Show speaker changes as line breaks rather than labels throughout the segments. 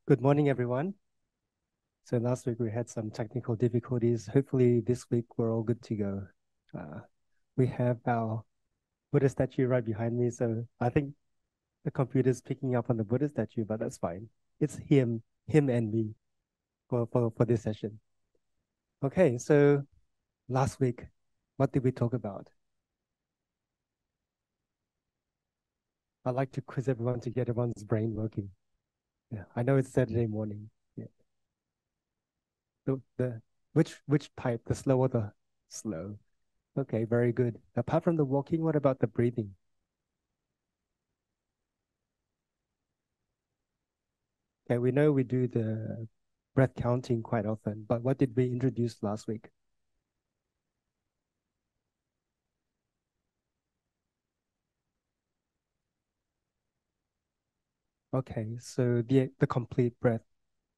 Good morning, everyone. So last week we had some technical difficulties. Hopefully this week we're all good to go. Uh, we have our Buddha statue right behind me, so I think the computer's picking up on the Buddha statue, but that's fine. It's him and me for this session. Okay, so last week, what did we talk about? I'd like to quiz everyone to get everyone's brain working. Yeah, I know it's Saturday morning. Yeah. The which type, the slow or the slow? Okay, very good. Apart from the walking, what about the breathing? Okay, we know we do the breath counting quite often, but what did we introduce last week? Okay, so the complete breath,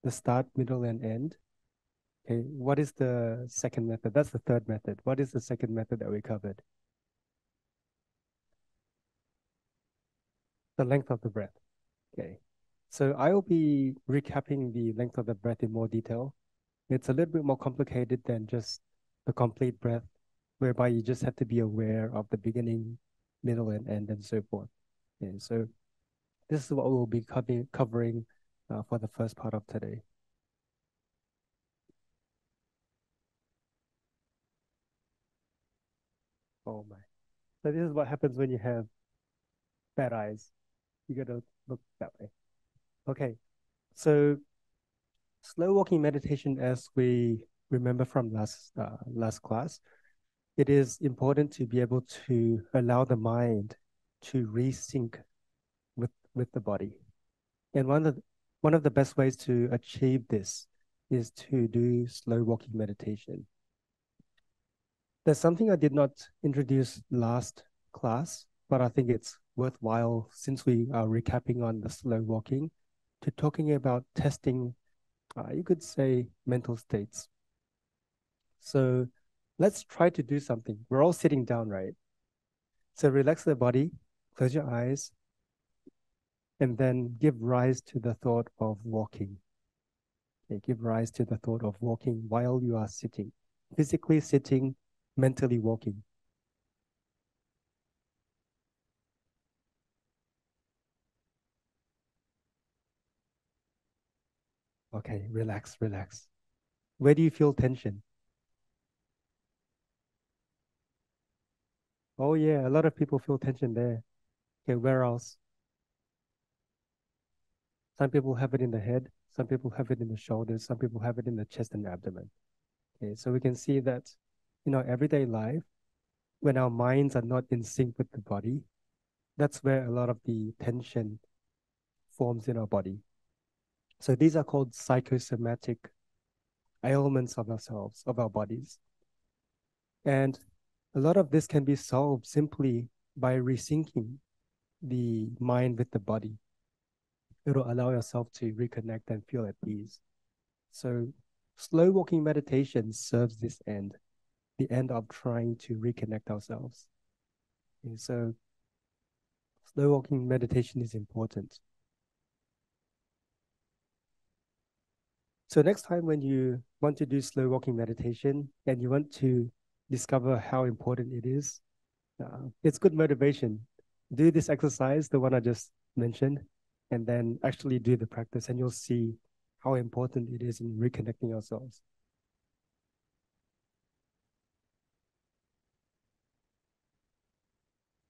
the start, middle, and end. Okay, what is the second method? That's the third method. What is the second method that we covered? The length of the breath. Okay, so I will be recapping the length of the breath in more detail. It's a little bit more complicated than just the complete breath, whereby you just have to be aware of the beginning, middle, and end, and so forth. And so this is what we'll be covering for the first part of today. Oh my. So this is what happens when you have bad eyes. You gotta look that way. Okay. So slow walking meditation, as we remember from last class, it is important to be able to allow the mind to resync with the body. And one of the best ways to achieve this is to do slow walking meditation. There's something I did not introduce last class, but I think it's worthwhile since we are recapping on the slow walking to talking about testing, you could say, mental states. So let's try to do something. We're all sitting down, right? So relax the body, close your eyes, and then give rise to the thought of walking. Okay, give rise to the thought of walking while you are sitting, physically sitting, mentally walking. Okay, relax, relax. Where do you feel tension? Oh yeah, a lot of people feel tension there. Okay, where else? Some people have it in the head, some people have it in the shoulders, some people have it in the chest and abdomen. Okay, so we can see that in our everyday life, when our minds are not in sync with the body, that's where a lot of the tension forms in our body. So these are called psychosomatic ailments of ourselves, of our bodies. And a lot of this can be solved simply by resyncing the mind with the body. It'll allow yourself to reconnect and feel at ease. So slow walking meditation serves this end, the end of trying to reconnect ourselves. And so slow walking meditation is important. So next time when you want to do slow walking meditation and you want to discover how important it is, it's good motivation. Do this exercise, the one I just mentioned, and then actually do the practice, and you'll see how important it is in reconnecting ourselves.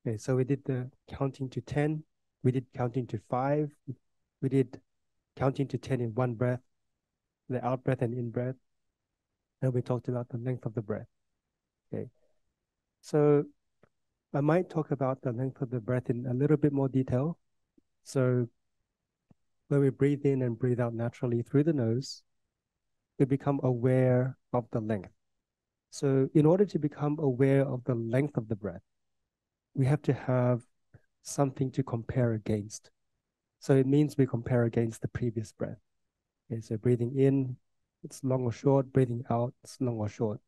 Okay, so we did the counting to 10, we did counting to 5, we did counting to 10 in one breath, the out breath and in breath, and we talked about the length of the breath. Okay, so I might talk about the length of the breath in a little bit more detail. So when we breathe in and breathe out naturally through the nose, we become aware of the length. So in order to become aware of the length of the breath, we have to have something to compare against. So it means we compare against the previous breath. Okay, so breathing in, it's long or short. Breathing out, it's long or short.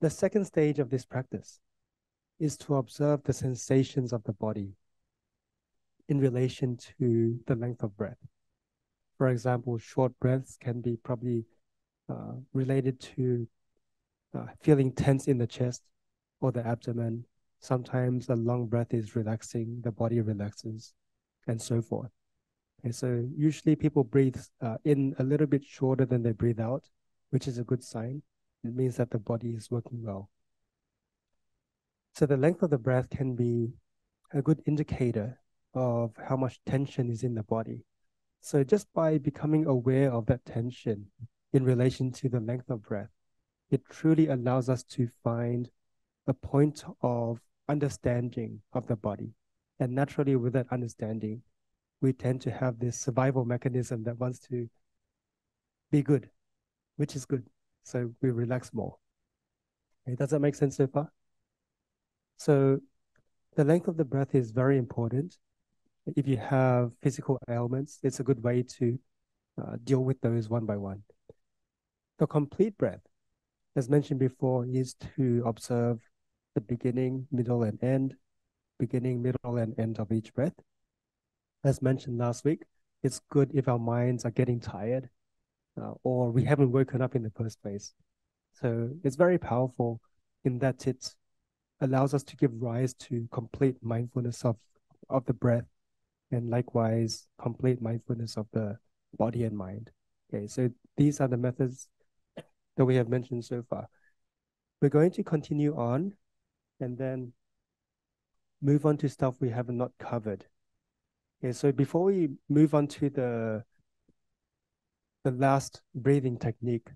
The second stage of this practice is to observe the sensations of the body in relation to the length of breath. For example, short breaths can be probably related to feeling tense in the chest or the abdomen. Sometimes a long breath is relaxing, the body relaxes, and so forth. Okay, so usually people breathe in a little bit shorter than they breathe out, which is a good sign. It means that the body is working well. So the length of the breath can be a good indicator of how much tension is in the body. So just by becoming aware of that tension in relation to the length of breath, it truly allows us to find a point of understanding of the body. And naturally, with that understanding, we tend to have this survival mechanism that wants to be good, which is good. So we relax more. Okay, does that make sense so far? So the length of the breath is very important. If you have physical ailments, it's a good way to deal with those one by one. The complete breath, as mentioned before, is to observe the beginning, middle, and end, beginning, middle, and end of each breath. As mentioned last week, it's good if our minds are getting tired or we haven't woken up in the first place. So it's very powerful in that it allows us to give rise to complete mindfulness of the breath, and likewise complete mindfulness of the body and mind. Okay, so these are the methods that we have mentioned so far. We're going to continue on and then move on to stuff we have not covered. Okay, so before we move on to the last breathing technique,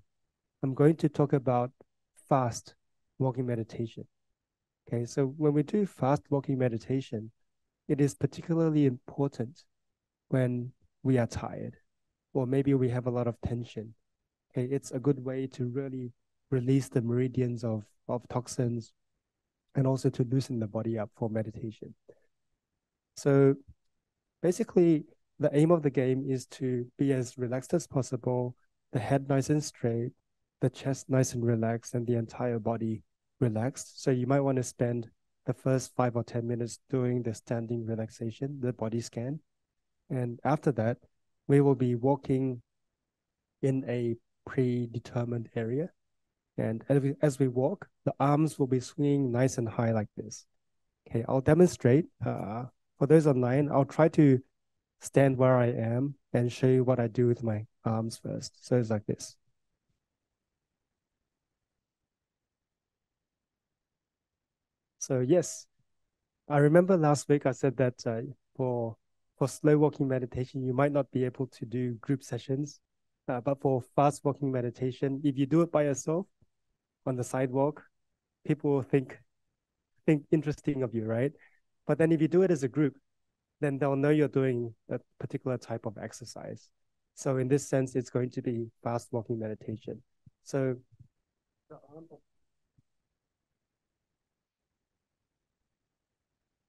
I'm going to talk about fast walking meditation. Okay, so when we do fast walking meditation, it is particularly important when we are tired or maybe we have a lot of tension. Okay, it's a good way to really release the meridians of toxins and also to loosen the body up for meditation. So basically, the aim of the game is to be as relaxed as possible, the head nice and straight, the chest nice and relaxed, and the entire body relaxed. So you might want to spend the first 5 or 10 minutes doing the standing relaxation, the body scan. And after that, we will be walking in a predetermined area. And as we walk, the arms will be swinging nice and high like this. Okay, I'll demonstrate. For those online, I'll try to stand where I am and show you what I do with my arms first. So it's like this. So yes, I remember last week I said that for slow walking meditation, you might not be able to do group sessions, but for fast walking meditation, if you do it by yourself on the sidewalk, people will think interesting of you, right? But then if you do it as a group, then they'll know you're doing a particular type of exercise. So in this sense, it's going to be fast walking meditation. So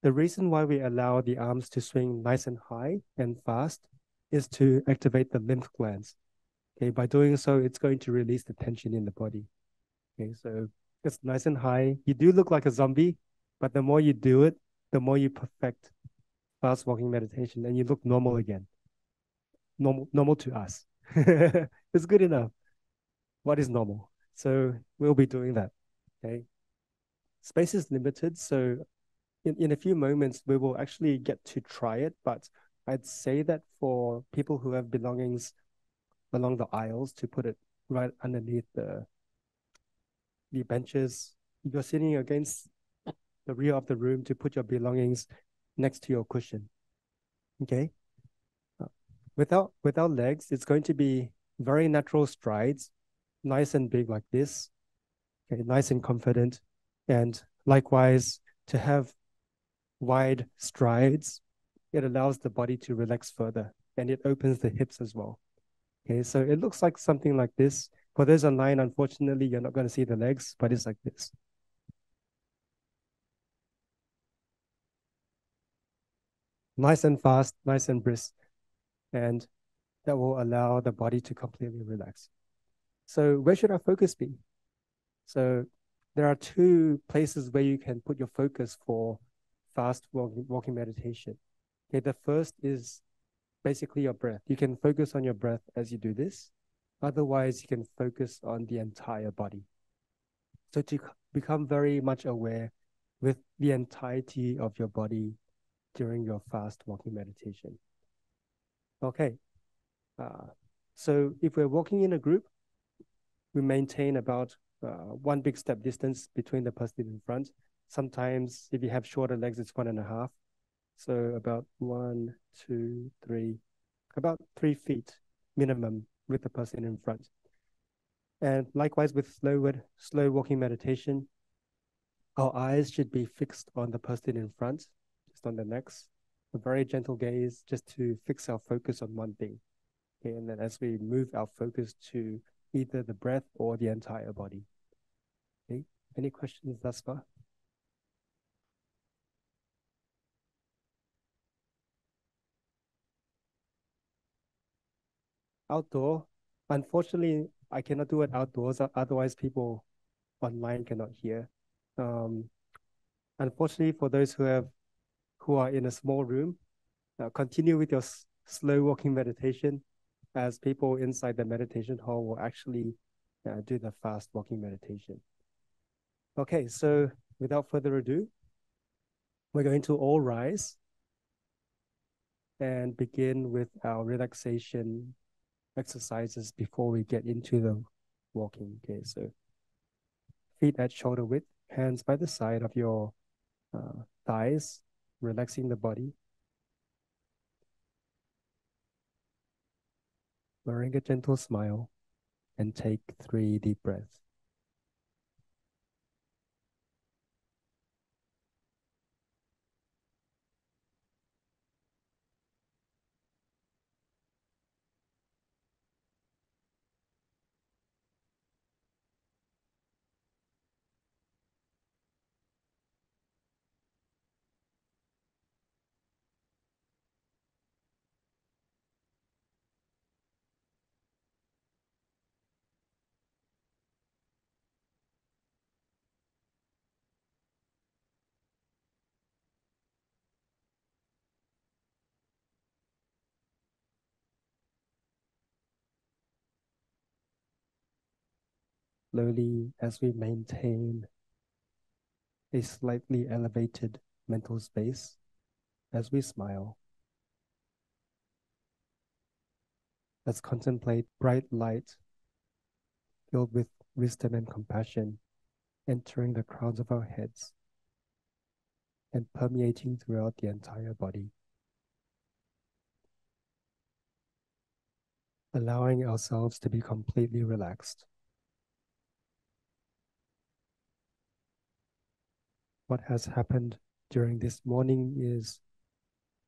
the reason why we allow the arms to swing nice and high and fast is to activate the lymph glands. Okay, by doing so, it's going to release the tension in the body. Okay, so it's nice and high. You do look like a zombie, but the more you do it, the more you perfect fast walking meditation and you look normal again. Normal to us. It's good enough. What is normal? So we'll be doing that. Okay. Space is limited, so in a few moments we will actually get to try it, but I'd say that for people who have belongings along the aisles, to put it right underneath the benches, if you're sitting against the rear of the room, to put your belongings next to your cushion. Okay. Without legs, it's going to be very natural strides, nice and big like this. Okay, nice and confident. And likewise, to have wide strides, it allows the body to relax further and it opens the hips as well. Okay, so it looks like something like this. For those online, unfortunately, you're not going to see the legs, but it's like this. Nice and fast, nice and brisk. And that will allow the body to completely relax. So where should our focus be? So there are two places where you can put your focus for fast walking meditation. Okay, the first is basically your breath. You can focus on your breath as you do this. Otherwise, you can focus on the entire body. So to become very much aware with the entirety of your body during your fast walking meditation. Okay. So if we're walking in a group, we maintain about one big step distance between the person in front. Sometimes if you have shorter legs, it's 1.5. So about 1, 2, 3, about 3 feet minimum with the person in front. And likewise with slow walking meditation, our eyes should be fixed on the person in front, just on the necks. A very gentle gaze just to fix our focus on one thing. Okay, and then as we move our focus to either the breath or the entire body. Okay, any questions thus far? Outdoor, unfortunately, I cannot do it outdoors. Otherwise, people online cannot hear. Um, Unfortunately, for those who are in a small room, continue with your slow walking meditation, as people inside the meditation hall will actually do the fast walking meditation. Okay, so without further ado, we're going to all rise and begin with our relaxation exercises before we get into the walking. Okay, so feet at shoulder width, hands by the side of your thighs, relaxing the body. Wearing a gentle smile and take 3 deep breaths. Slowly, as we maintain a slightly elevated mental space, as we smile, let's contemplate bright light filled with wisdom and compassion entering the crowns of our heads and permeating throughout the entire body. Allowing ourselves to be completely relaxed. What has happened during this morning is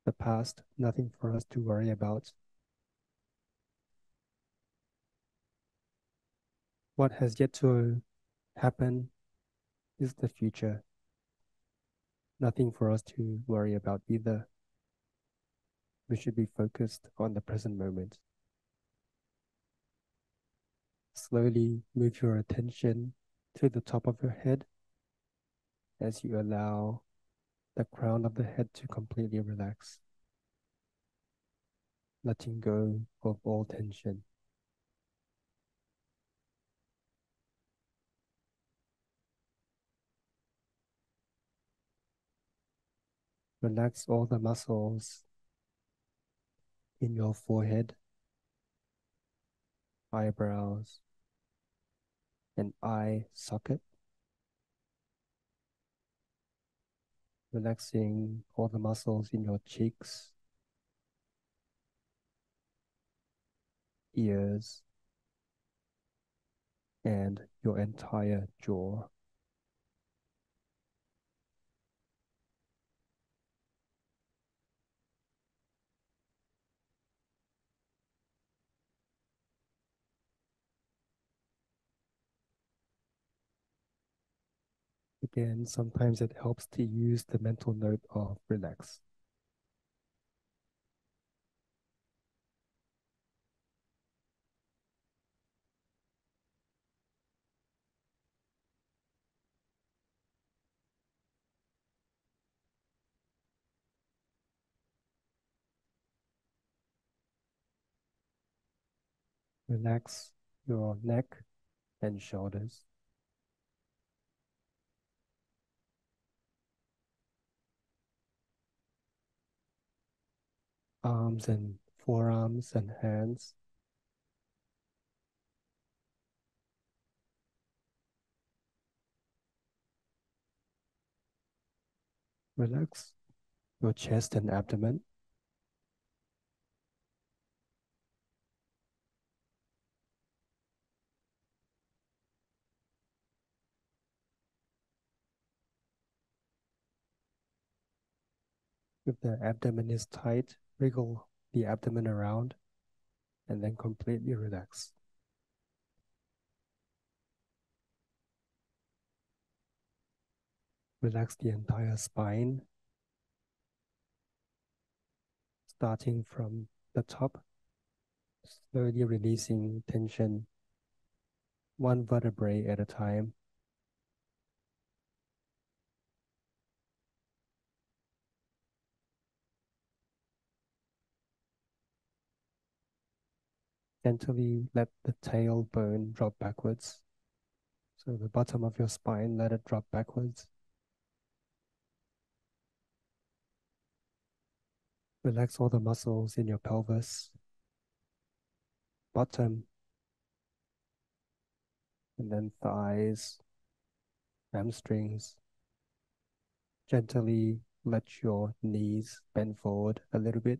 the past, nothing for us to worry about. What has yet to happen is the future, nothing for us to worry about either. We should be focused on the present moment. Slowly move your attention to the top of your head as you allow the crown of the head to completely relax, letting go of all tension. Relax all the muscles in your forehead, eyebrows, and eye socket. Relaxing all the muscles in your cheeks, ears, and your entire jaw. Again, sometimes it helps to use the mental note of relax. Relax your neck and shoulders, arms and forearms and hands. Relax your chest and abdomen. If the abdomen is tight, wriggle the abdomen around and then completely relax. Relax the entire spine, starting from the top, slowly releasing tension one vertebrae at a time. Gently let the tailbone drop backwards. So the bottom of your spine, let it drop backwards. Relax all the muscles in your pelvis, bottom, and then thighs, hamstrings. Gently let your knees bend forward a little bit,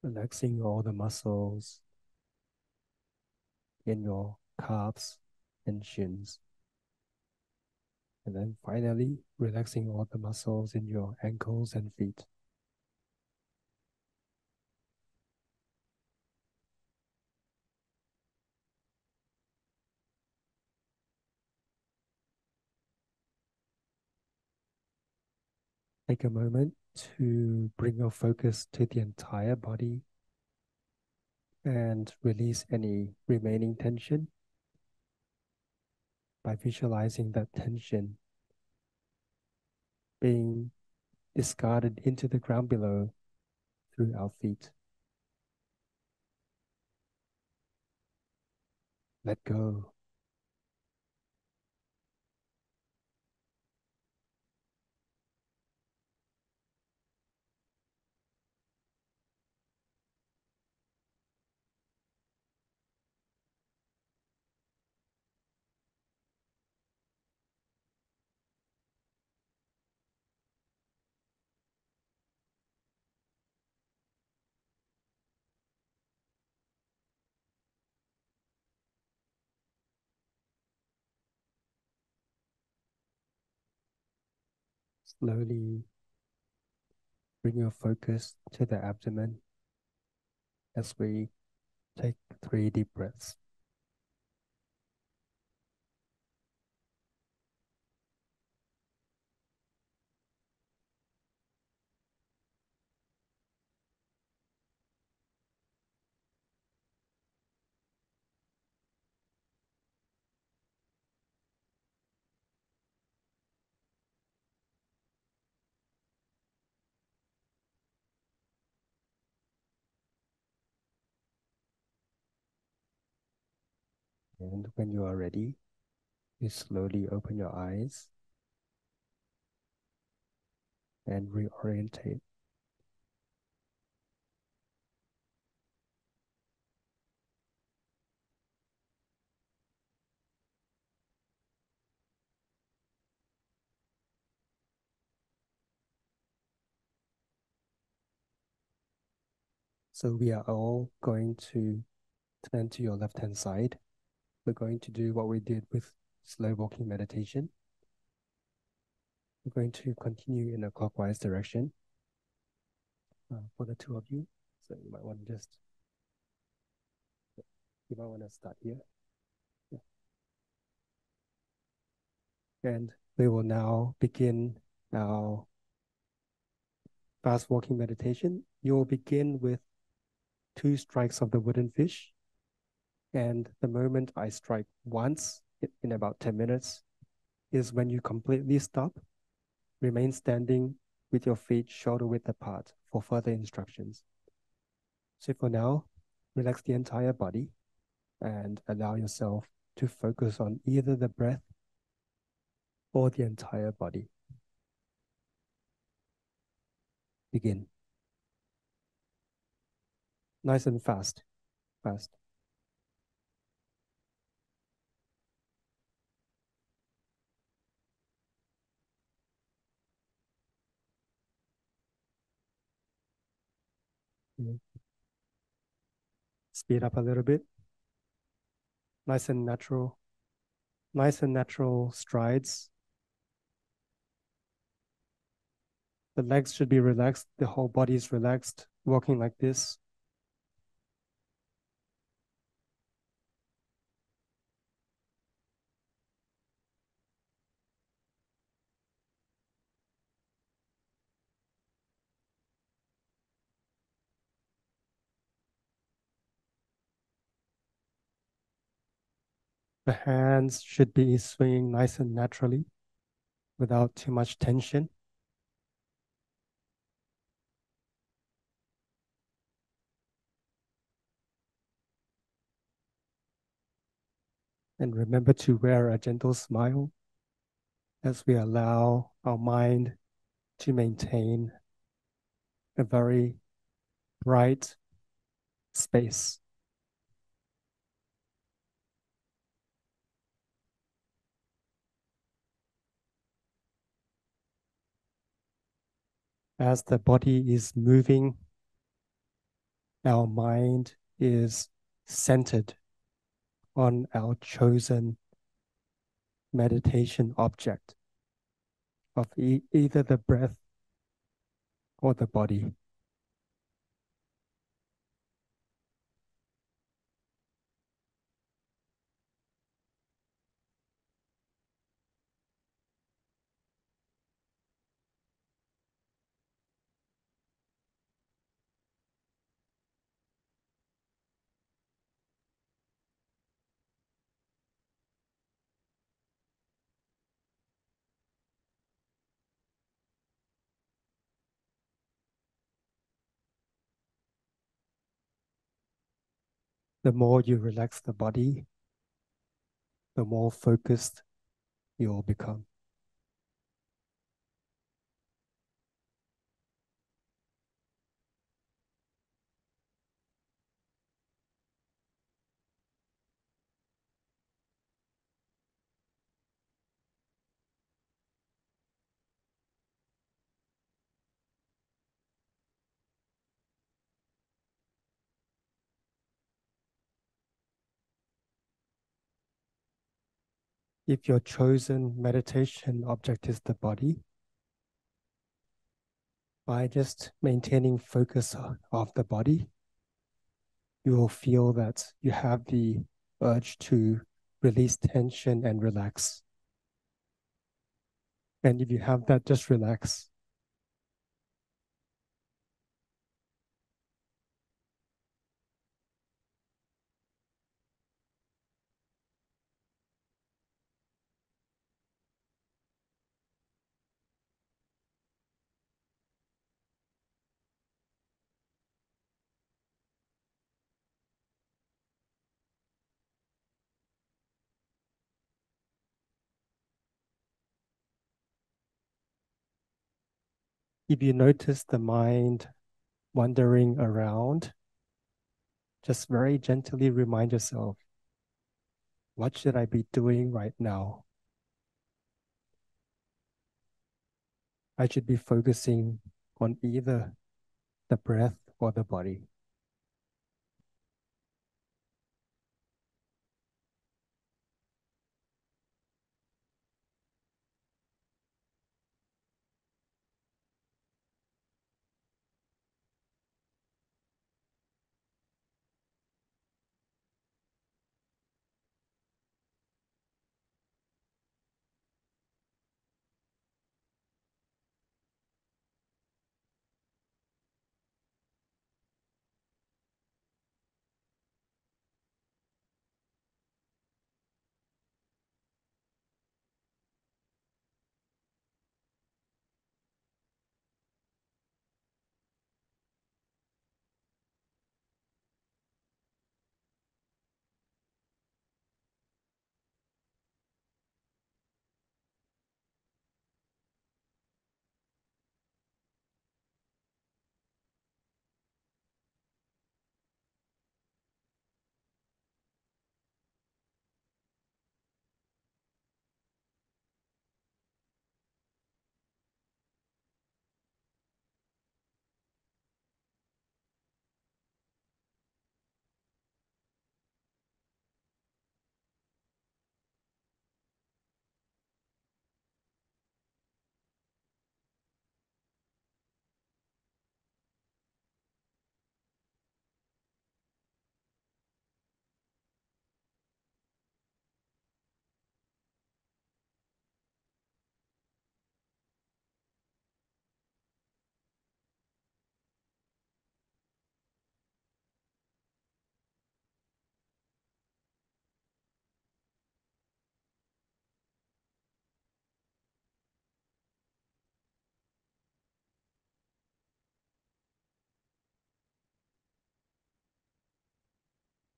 relaxing all the muscles in your calves and shins. And then finally, relaxing all the muscles in your ankles and feet. Take a moment to bring your focus to the entire body and release any remaining tension by visualizing that tension being discarded into the ground below through our feet. Let go. Slowly bring your focus to the abdomen as we take 3 deep breaths. And when you are ready, you slowly open your eyes and reorientate. So we are all going to turn to your left-hand side. We're going to do what we did with slow walking meditation. We're going to continue in a clockwise direction for the two of you. So you might want to start here. Yeah. And we will now begin our fast walking meditation. You will begin with 2 strikes of the wooden fish. And the moment I strike once in about 10 minutes is when you completely stop. Remain standing with your feet shoulder width apart for further instructions. So for now, Relax the entire body and allow yourself to focus on either the breath or the entire body. Begin. Nice and fast. Fast. Mm. Speed up a little bit. Nice and natural. Nice and natural strides. The legs should be relaxed. The whole body is relaxed. Walking like this. The hands should be swinging nice and naturally without too much tension. And remember to wear a gentle smile as we allow our mind to maintain a very bright space. As the body is moving, our mind is centered on our chosen meditation object of either the breath or the body. The more you relax the body, the more focused you will become. If your chosen meditation object is the body, by just maintaining focus of the body, you will feel that you have the urge to release tension and relax. And if you have that, just relax. If you notice the mind wandering around, just very gently remind yourself, what should I be doing right now? I should be focusing on either the breath or the body.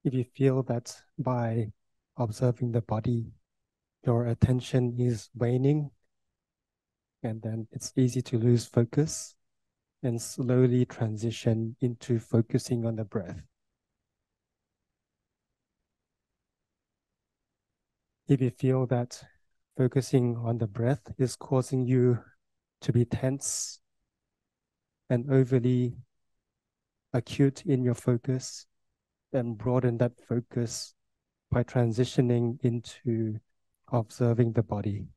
If you feel that by observing the body, your attention is waning, and then it's easy to lose focus and slowly transition into focusing on the breath. If you feel that focusing on the breath is causing you to be tense and overly acute in your focus, then broaden that focus by transitioning into observing the body.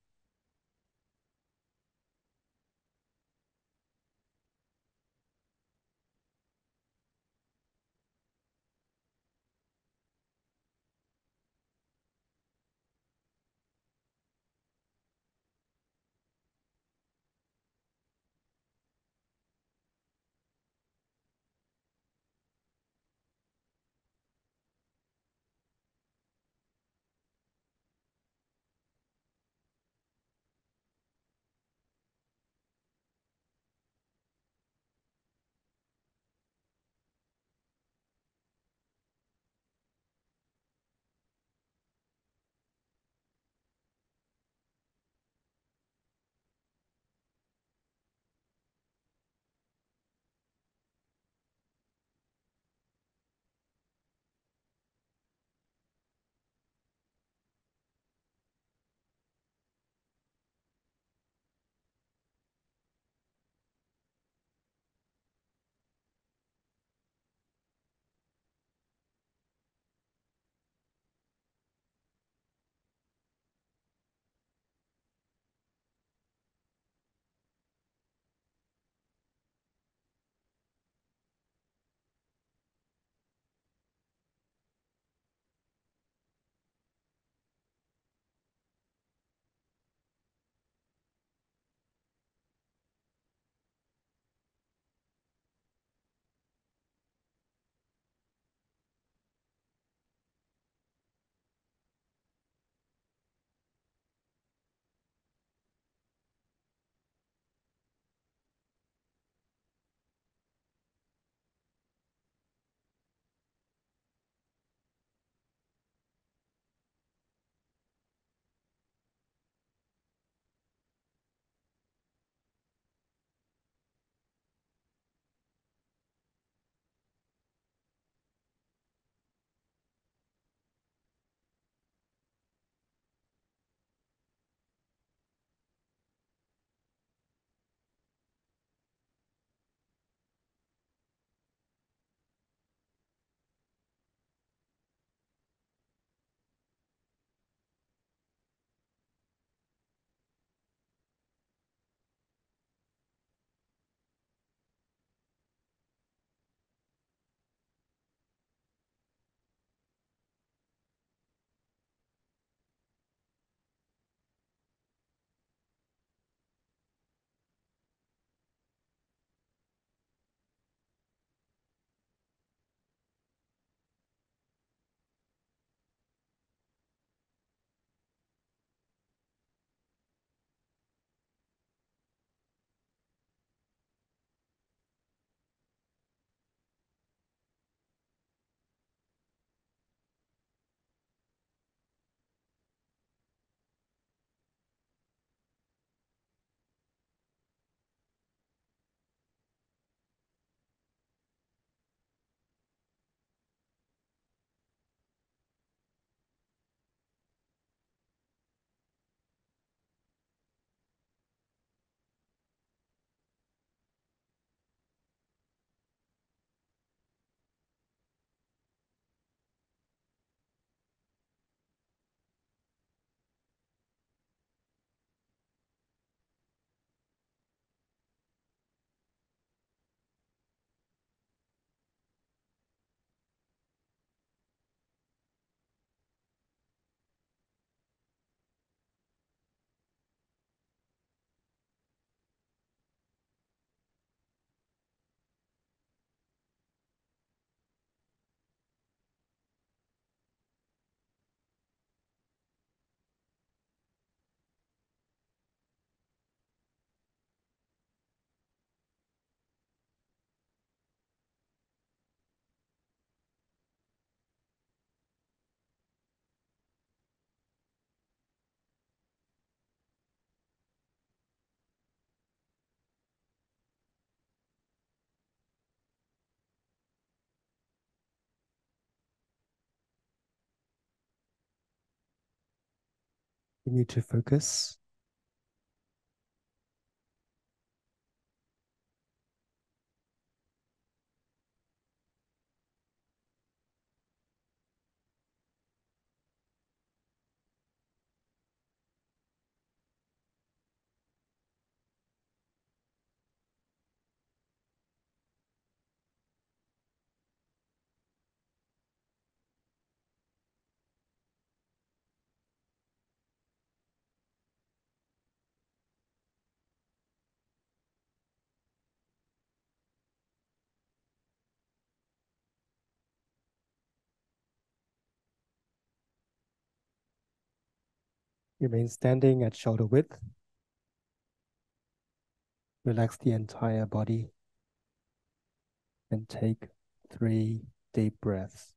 Continue to focus. Remain standing at shoulder width. Relax the entire body and take 3 deep breaths.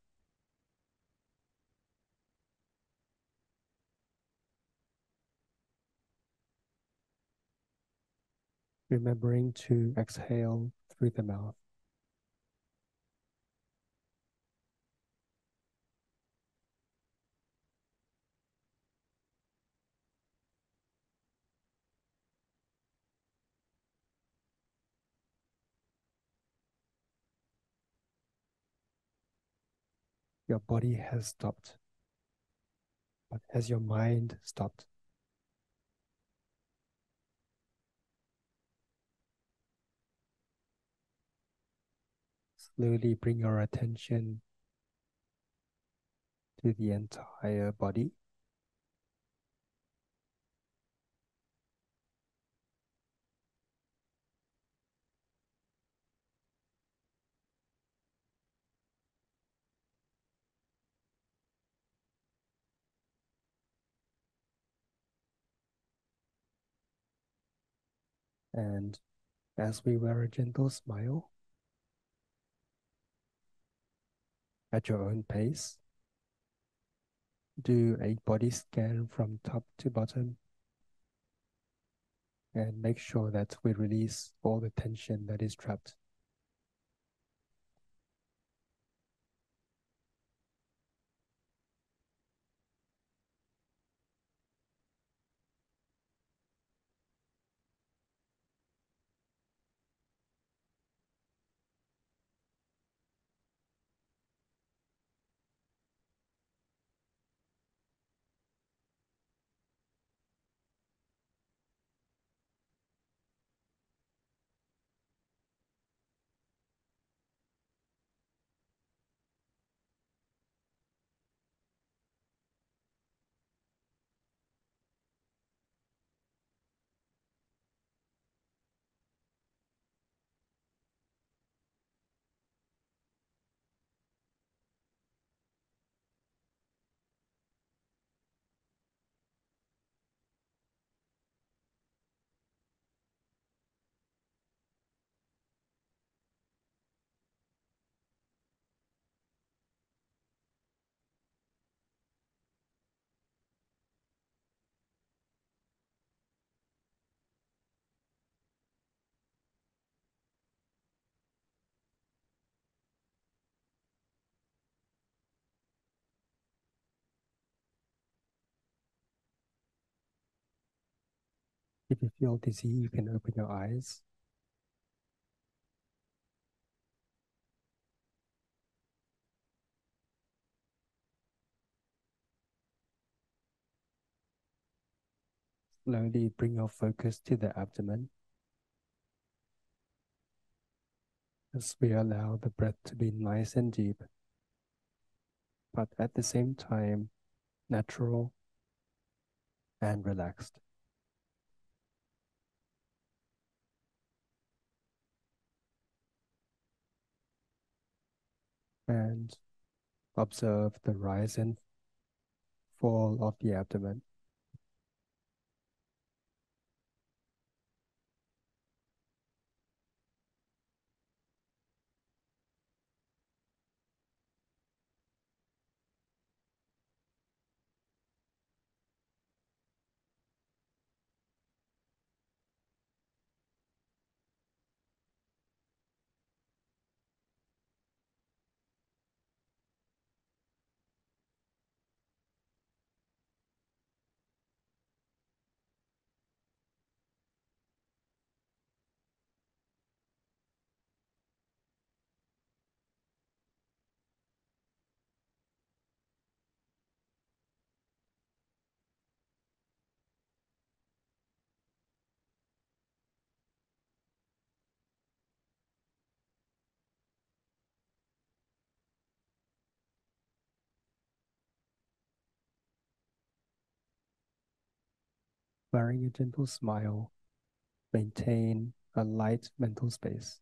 Remembering to exhale through the mouth. Your body has stopped, but has your mind stopped? Slowly bring your attention to the entire body. And as we wear a gentle smile, at your own pace, do a body scan from top to bottom and make sure that we release all the tension that is trapped. If you feel dizzy, you can open your eyes. Slowly bring your focus to the abdomen as we allow the breath to be nice and deep, but at the same time, natural and relaxed. And observe the rise and fall of the abdomen. wearing a gentle smile, maintain a light mental space.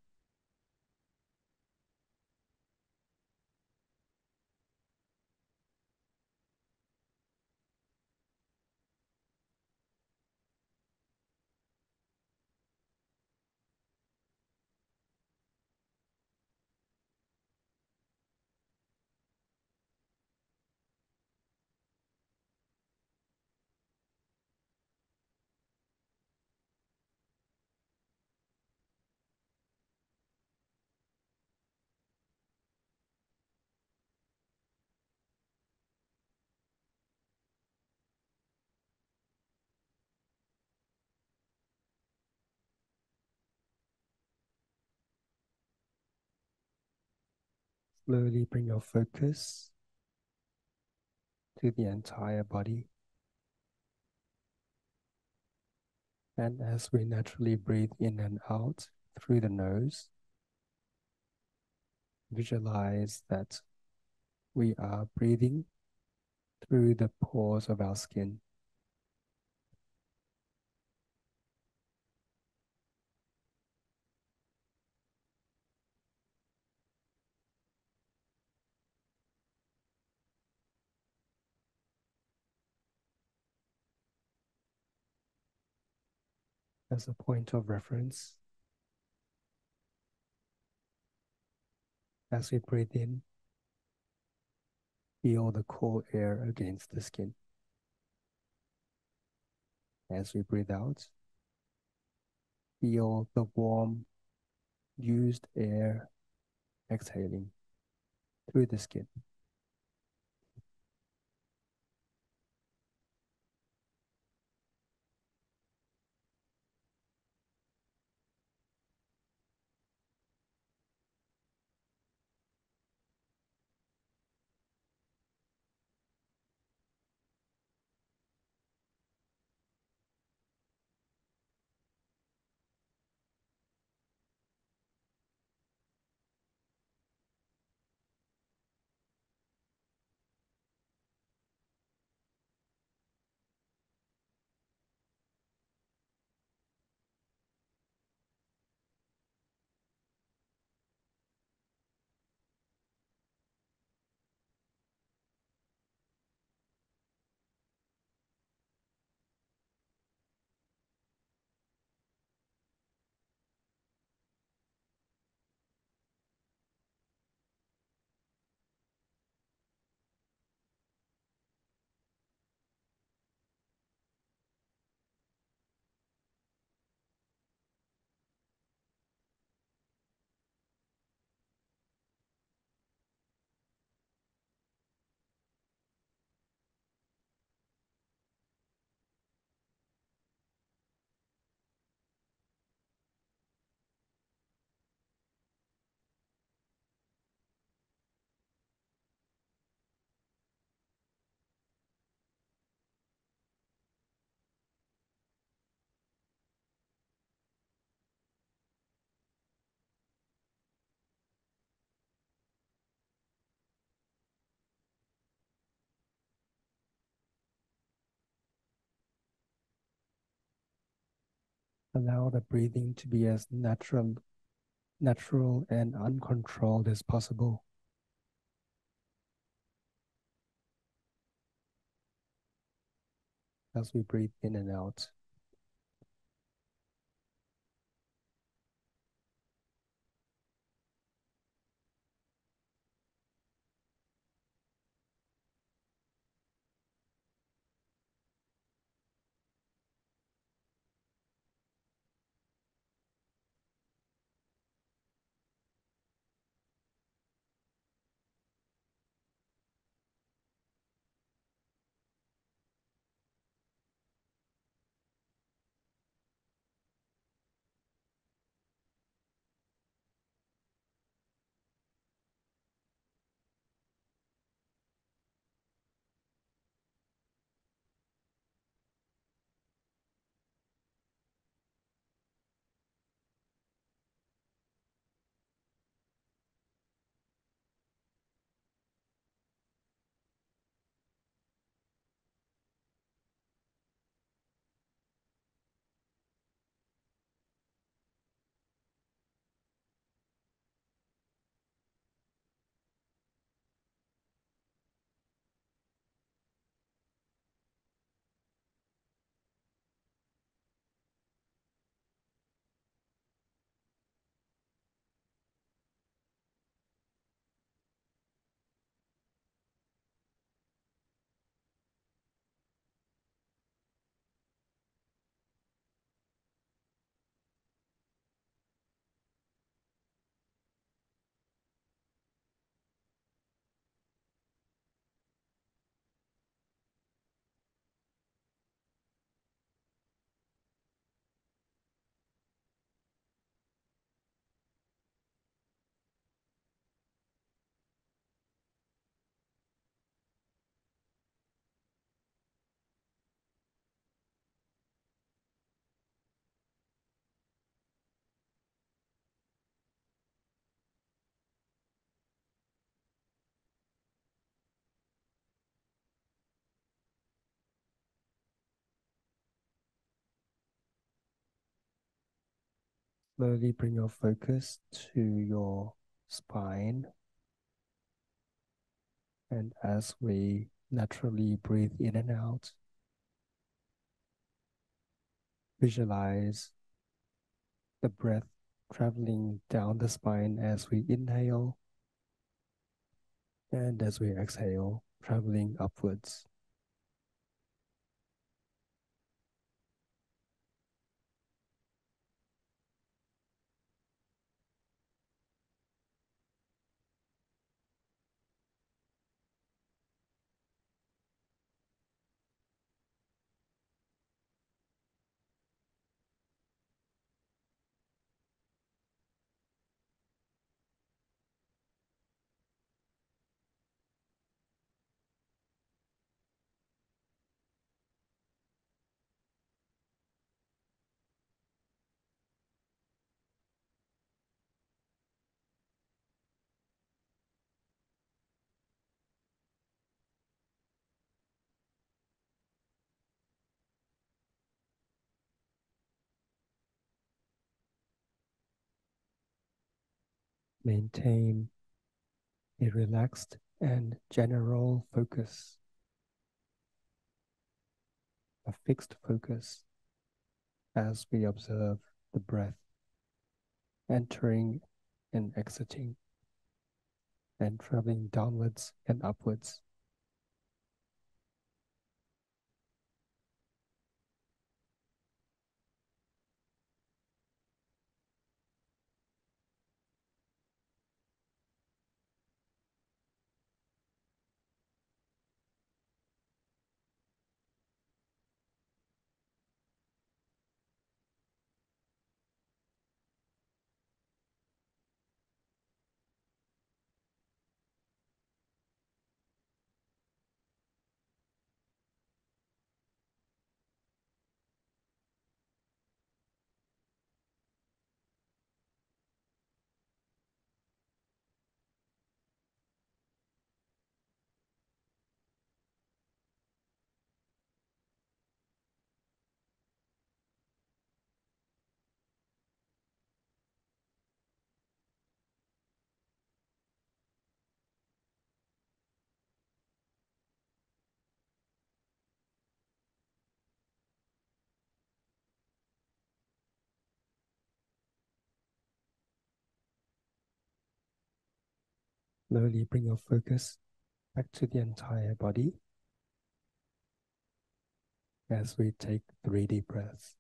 Slowly bring your focus to the entire body. And as we naturally breathe in and out through the nose, visualize that we are breathing through the pores of our skin. As a point of reference, as we breathe in, feel the cool air against the skin. As we breathe out, feel the warm, used air exhaling through the skin. Allow the breathing to be as natural and uncontrolled as possible. As we breathe in and out, Slowly bring your focus to your spine. And as we naturally breathe in and out, visualize the breath traveling down the spine as we inhale, and as we exhale, traveling upwards. Maintain a relaxed and general focus, a fixed focus as we observe the breath entering and exiting and traveling downwards and upwards. Slowly bring your focus back to the entire body as we take 3 deep breaths.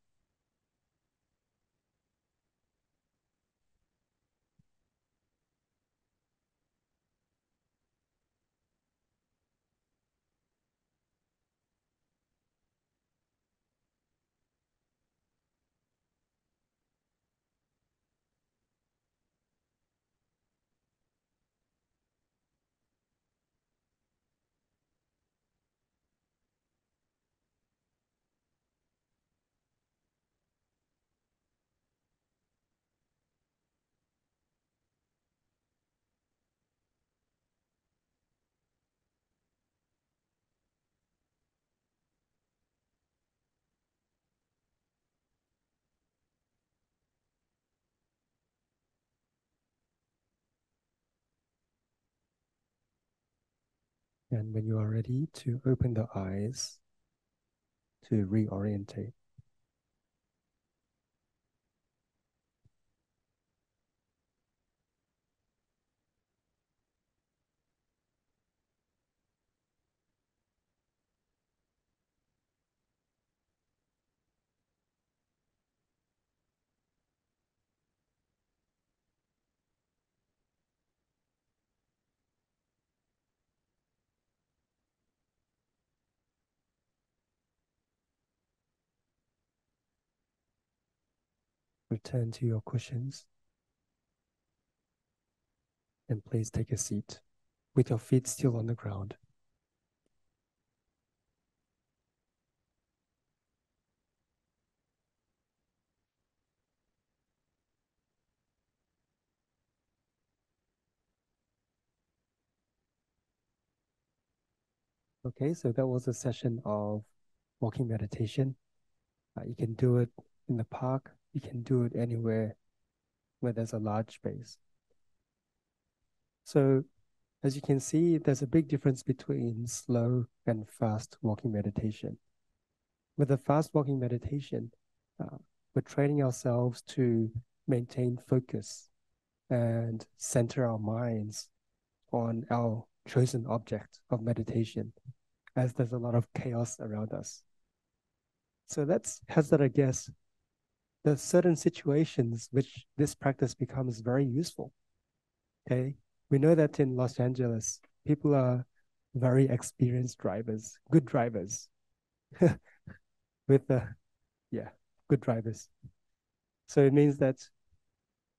And when you are ready to open the eyes to reorientate. Return to your cushions and please take a seat with your feet still on the ground. Okay, so that was a session of walking meditation. You can do it in the park, you can do it anywhere where there's a large space. So as you can see, there's a big difference between slow and fast walking meditation. With the fast walking meditation, we're training ourselves to maintain focus and center our minds on our chosen object of meditation, as there's a lot of chaos around us. So that's hazard a guess. There's certain situations which this practice becomes very useful. Okay, we know that in Los Angeles, people are very experienced drivers, good drivers, with good drivers. So it means that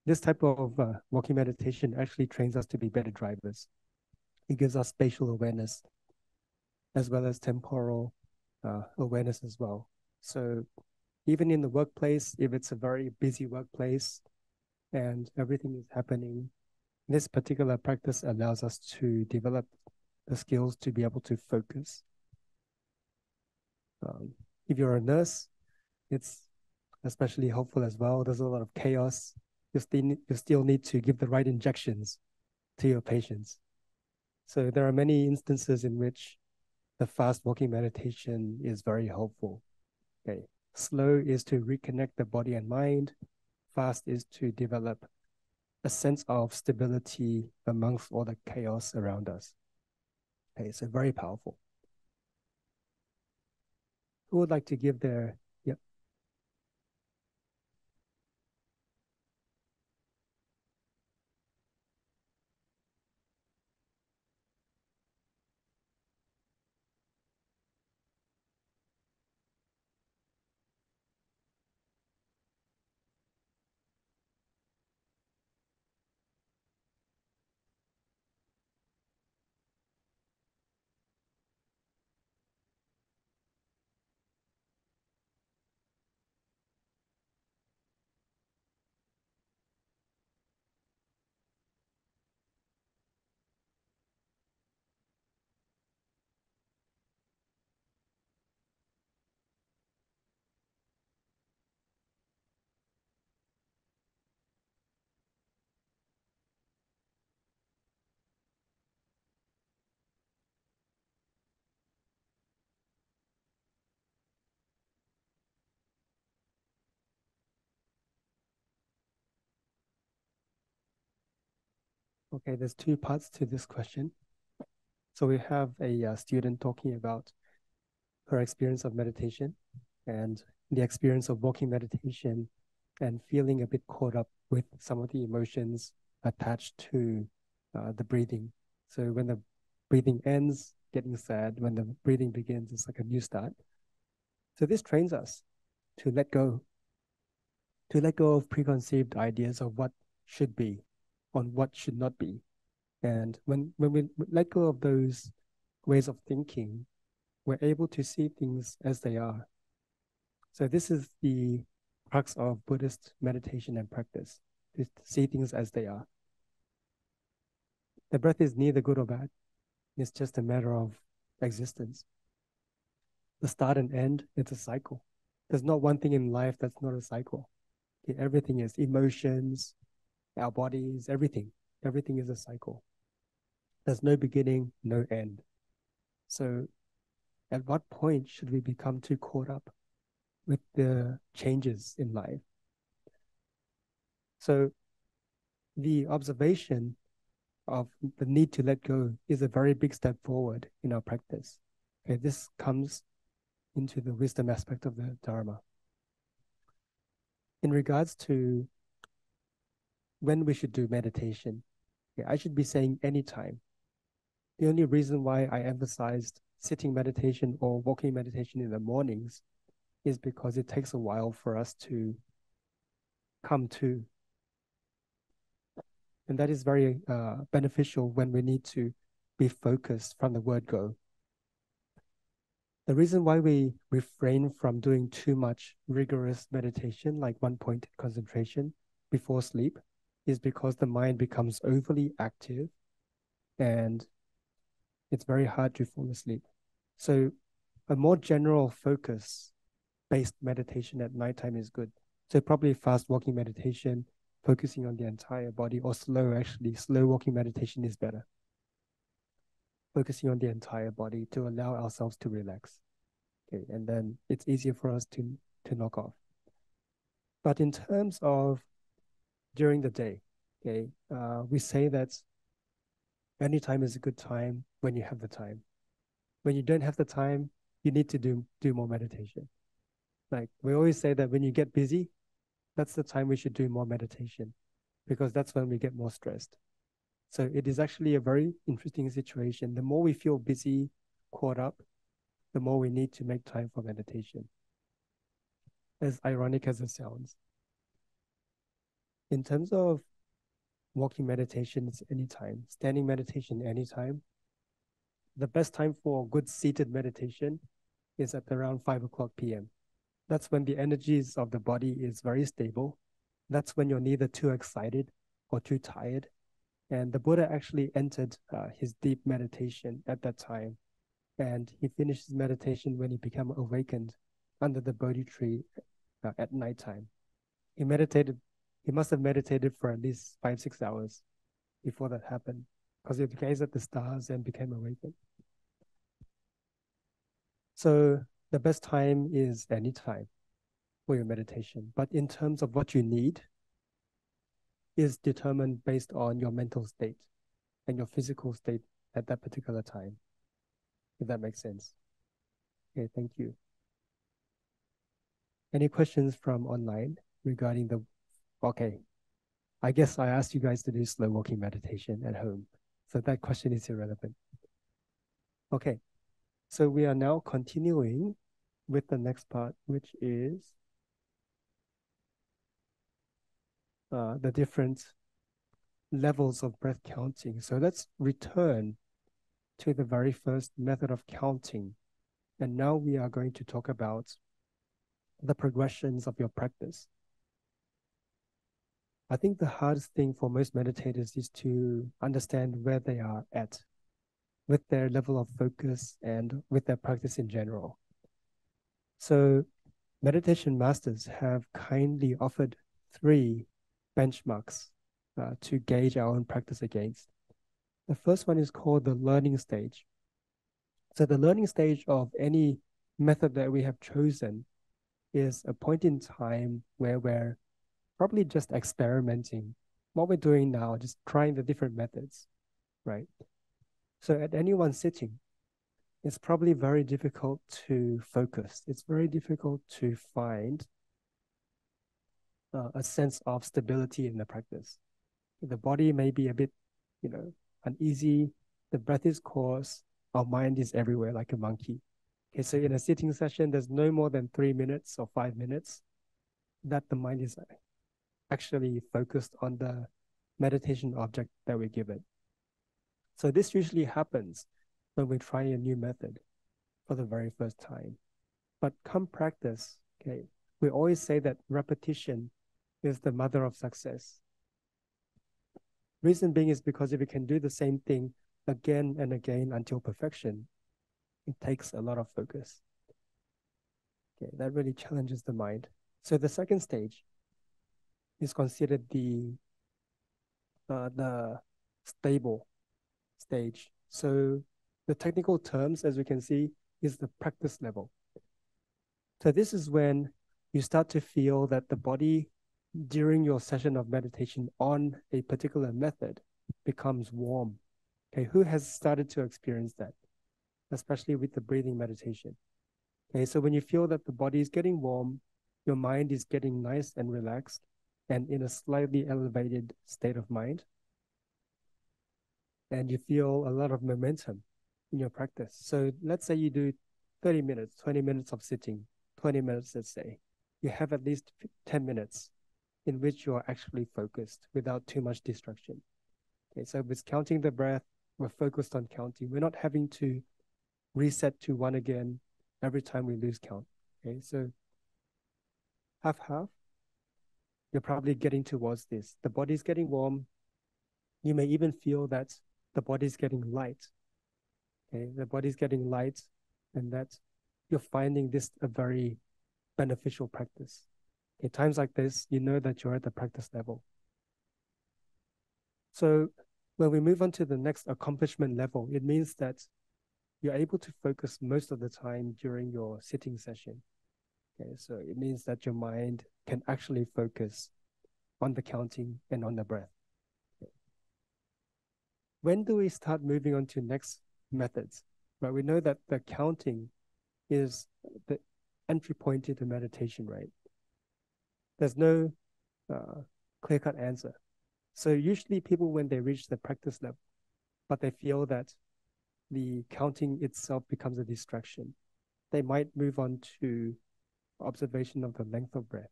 this type of walking meditation actually trains us to be better drivers. It gives us spatial awareness as well as temporal awareness as well. So even in the workplace, if it's a very busy workplace and everything is happening, this particular practice allows us to develop the skills to be able to focus. If you're a nurse, it's especially helpful as well. There's a lot of chaos. You still need to give the right injections to your patients. So there are many instances in which the fast walking meditation is very helpful. Okay. Slow is to reconnect the body and mind. Fast is to develop a sense of stability amongst all the chaos around us. Okay, so very powerful. Who would like to give their, yep. Okay, there's two parts to this question. So we have a student talking about her experience of meditation and the experience of walking meditation and feeling a bit caught up with some of the emotions attached to the breathing. So when the breathing ends, getting sad. When the breathing begins, it's like a new start. So this trains us to let go of preconceived ideas of what should be, on what should not be. And when we let go of those ways of thinking, we're able to see things as they are. So this is the crux of Buddhist meditation and practice, is to see things as they are. The breath is neither good or bad. It's just a matter of existence. The start and end, it's a cycle. There's not one thing in life that's not a cycle. Okay, everything is emotions, our bodies, everything. Everything is a cycle. There's no beginning, no end. So at what point should we become too caught up with the changes in life? So the observation of the need to let go is a very big step forward in our practice. Okay, this comes into the wisdom aspect of the Dharma. In regards to when we should do meditation, I should be saying anytime. The only reason why I emphasized sitting meditation or walking meditation in the mornings is because it takes a while for us to come to. And that is very beneficial when we need to be focused from the word go. The reason why we refrain from doing too much rigorous meditation, like one-pointed concentration before sleep, is because the mind becomes overly active and it's very hard to fall asleep. So a more general focus-based meditation at nighttime is good. So probably fast walking meditation focusing on the entire body, or slow walking meditation is better. Focusing on the entire body to allow ourselves to relax. Okay, and then it's easier for us to knock off. But in terms of during the day, okay, we say that any time is a good time when you have the time. When you don't have the time, you need to do more meditation. Like we always say that when you get busy, that's the time we should do more meditation, because that's when we get more stressed. So it is actually a very interesting situation. The more we feel busy, caught up, the more we need to make time for meditation. As ironic as it sounds. In terms of walking meditation, it's anytime. Standing meditation, anytime. The best time for good seated meditation is at around 5 o'clock p.m. That's when the energies of the body is very stable. That's when you're neither too excited or too tired. And the Buddha actually entered his deep meditation at that time. And he finished his meditation when he became awakened under the Bodhi tree at nighttime. He must have meditated for at least 5-6 hours before that happened, because he gazed at the stars and became awakened. So the best time is any time for your meditation. But in terms of what you need, is determined based on your mental state and your physical state at that particular time, if that makes sense. Okay, thank you. Any questions from online regarding the, okay, I guess I asked you guys to do slow walking meditation at home, so that question is irrelevant. Okay, so we are now continuing with the next part, which is the different levels of breath counting. So let's return to the very first method of counting. And now we are going to talk about the progressions of your practice. I think the hardest thing for most meditators is to understand where they are at with their level of focus and with their practice in general. So meditation masters have kindly offered 3 benchmarks to gauge our own practice against. The first one is called the learning stage. So the learning stage of any method that we have chosen is a point in time where we're probably just experimenting. What we're doing now, just trying the different methods, right? So at any one sitting, it's probably very difficult to focus. It's very difficult to find a sense of stability in the practice. The body may be a bit, uneasy. The breath is coarse. Our mind is everywhere like a monkey. Okay, so in a sitting session, there's no more than 3 minutes or 5 minutes that the mind is actually focused on the meditation object that we give it. So this usually happens when we try a new method for the very first time. But come practice, okay, we always say that repetition is the mother of success. Reason being is because if you can do the same thing again and again until perfection, it takes a lot of focus. Okay, that really challenges the mind. So the second stage is considered the stable stage. So the technical terms, as we can see, is the practice level. So this is when you start to feel that the body during your session of meditation on a particular method becomes warm. Okay, who has started to experience that, especially with the breathing meditation? Okay, so when you feel that the body is getting warm, your mind is getting nice and relaxed and in a slightly elevated state of mind, and you feel a lot of momentum in your practice. So let's say you do 30 minutes, 20 minutes of sitting, 20 minutes, let's say. You have at least 10 minutes in which you are actually focused without too much distraction. Okay, so with counting the breath, we're focused on counting. We're not having to reset to 1 again every time we lose count. Okay, so half, you're probably getting towards this. The body's getting warm. You may even feel that the body's getting light. Okay, the body's getting light, and that you're finding this a very beneficial practice. Okay, times like this, you know that you're at the practice level. So when we move on to the next accomplishment level, it means that you're able to focus most of the time during your sitting session. Okay, so it means that your mind can actually focus on the counting and on the breath. When do we start moving on to next methods? Right, we know that the counting is the entry point into meditation, right? There's no clear-cut answer. So usually people, when they reach the practice level, but they feel that the counting itself becomes a distraction, they might move on to observation of the length of breath,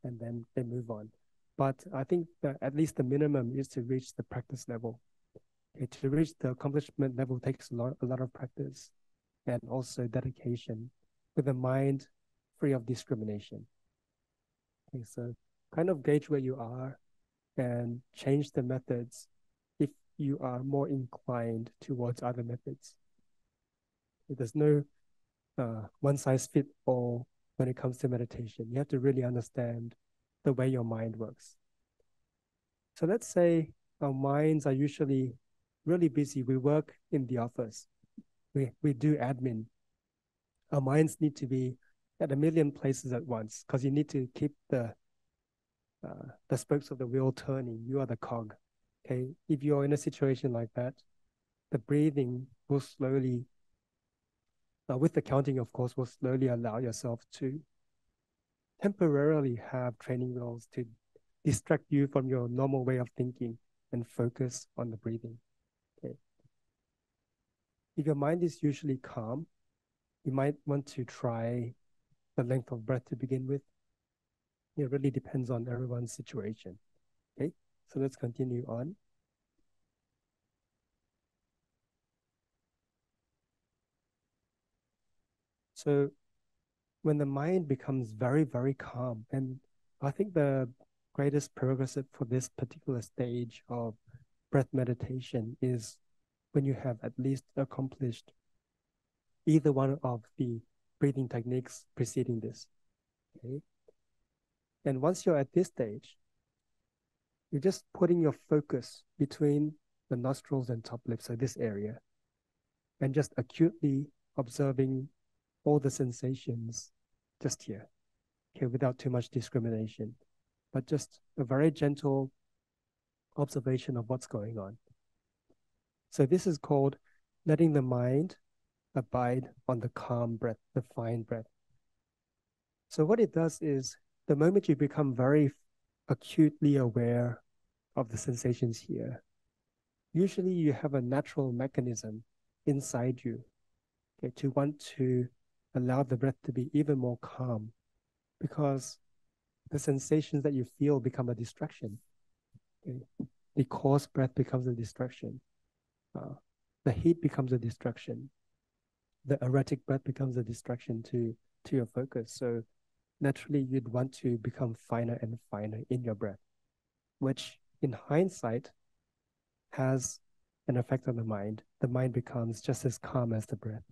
and then they move on. But I think that at least the minimum is to reach the practice level. Okay, to reach the accomplishment level takes a lot of practice and also dedication with a mind free of discrimination. Okay, so kind of gauge where you are and change the methods if you are more inclined towards other methods. There's no one size fit all when it comes to meditation. You have to really understand the way your mind works. So let's say our minds are usually really busy. We work in the office. We do admin. Our minds need to be at a million places at once because you need to keep the spokes of the wheel turning. You are the cog. Okay. If you're in a situation like that, the breathing will slowly, with the counting, of course, will slowly allow yourself to temporarily have training wheels to distract you from your normal way of thinking and focus on the breathing. Okay. If your mind is usually calm, you might want to try the length of breath to begin with. It really depends on everyone's situation. Okay, so let's continue on. So when the mind becomes very, very calm, and I think the greatest prerequisite for this particular stage of breath meditation is when you have at least accomplished either one of the breathing techniques preceding this. Okay. And once you're at this stage, you're just putting your focus between the nostrils and top lip, so this area, and just acutely observing all the sensations just here, okay, without too much discrimination, but just a very gentle observation of what's going on. So this is called letting the mind abide on the calm breath, the fine breath. So what it does is the moment you become very acutely aware of the sensations here, usually you have a natural mechanism inside you, okay, to want to allow the breath to be even more calm because the sensations that you feel become a distraction. Okay? The coarse breath becomes a distraction. The heat becomes a distraction. The erratic breath becomes a distraction to your focus. So naturally, you'd want to become finer and finer in your breath, which in hindsight has an effect on the mind. The mind becomes just as calm as the breath.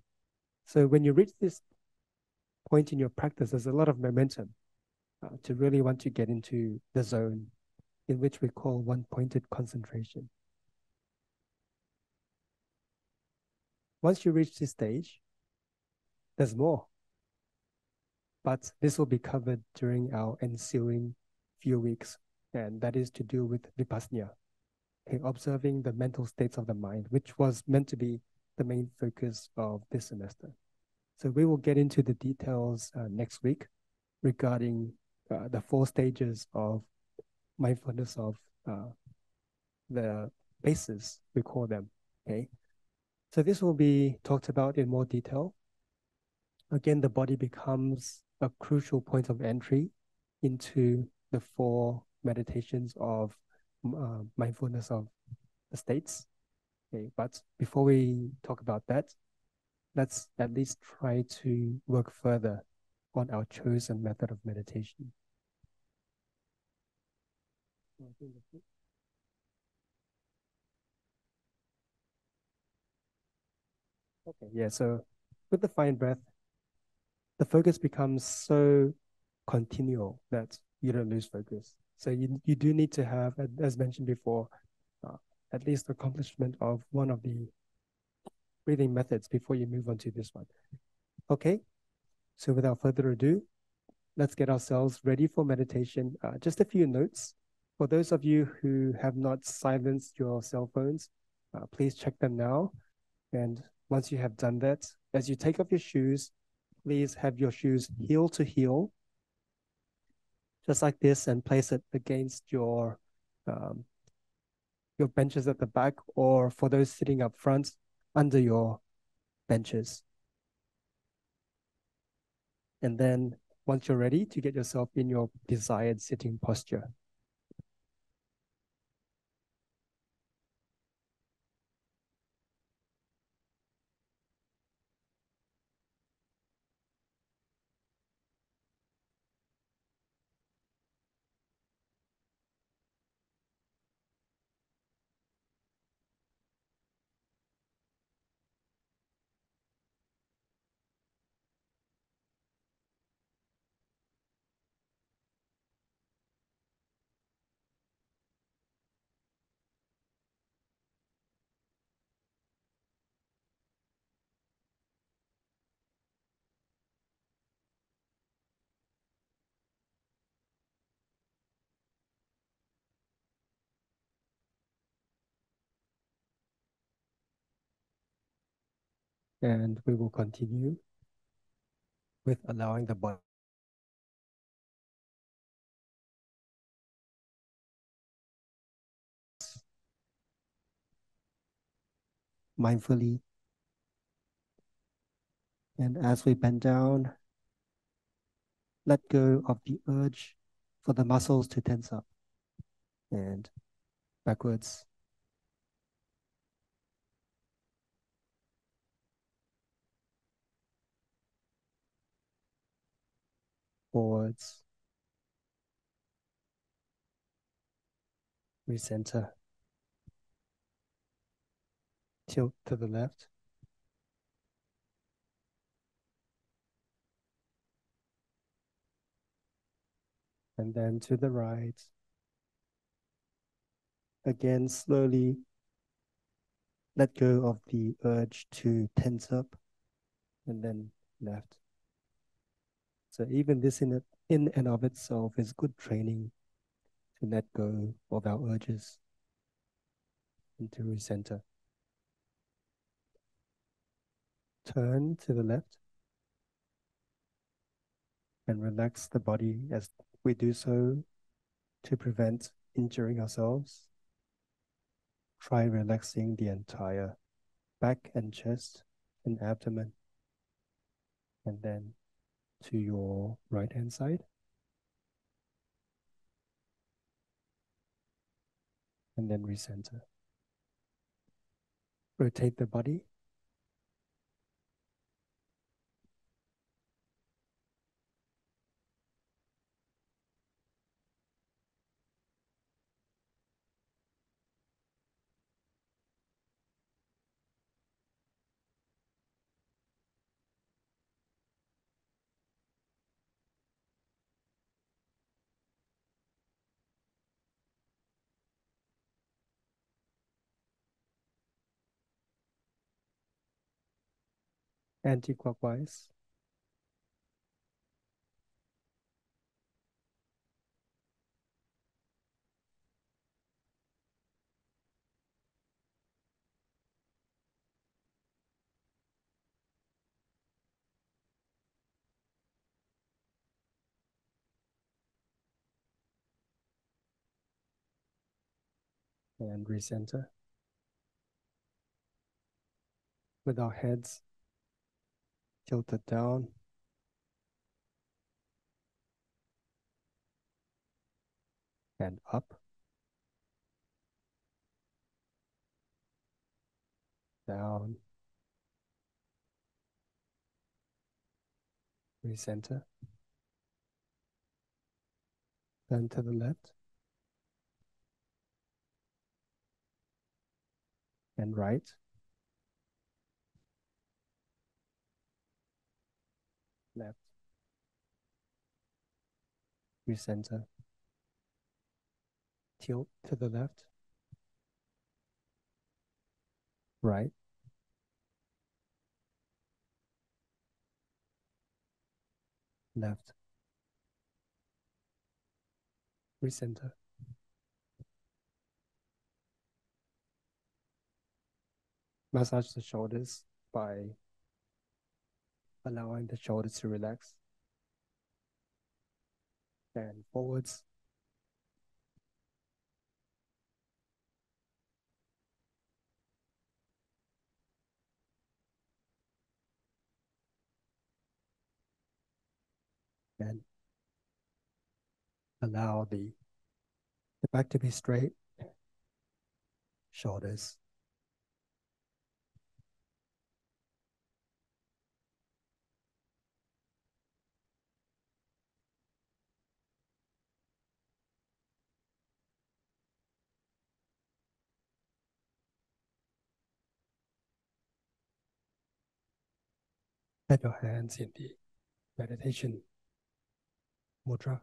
So when you reach this point in your practice, there's a lot of momentum to really want to get into the zone in which we call one-pointed concentration. Once you reach this stage, there's more. But this will be covered during our ensuing few weeks, and that is to do with vipassana, okay, observing the mental states of the mind, which was meant to be the main focus of this semester. So we will get into the details next week regarding the 4 stages of mindfulness of the bases, we call them, okay? So this will be talked about in more detail. Again, the body becomes a crucial point of entry into the 4 meditations of mindfulness of the states. Okay, but before we talk about that, let's at least try to work further on our chosen method of meditation. Okay, yeah, so with the fine breath, the focus becomes so continual that you don't lose focus. So you do need to have, as mentioned before, uh, at least accomplishment of one of the breathing methods before you move on to this one. Okay, so without further ado, let's get ourselves ready for meditation. Just a few notes. For those of you who have not silenced your cell phones, please check them now. And once you have done that, as you take off your shoes, please have your shoes heel to heel, just like this, and place it against um, your benches at the back, or for those sitting up front, under your benches. And then once you're ready to get yourself in your desired sitting posture. And we will continue with allowing the body mindfully. And as we bend down, let go of the urge for the muscles to tense up and backwards, forwards, recenter, tilt to the left, and then to the right. Again, slowly let go of the urge to tense up, and then left. So even this in and of itself is good training to let go of our urges and to recenter. Turn to the left and relax the body as we do so to prevent injuring ourselves. Try relaxing the entire back and chest and abdomen. And then to your right hand side. And then recenter. Rotate the body. Anti-clockwise. And recenter. With our heads tilted down. And up. Down. Recenter. Turn to the left. And right. Left. Recenter. Tilt to the left, right, left, recenter. Massage the shoulders by allowing the shoulders to relax and forwards and allow the back to be straight, shoulders. Have your hands in the meditation mudra.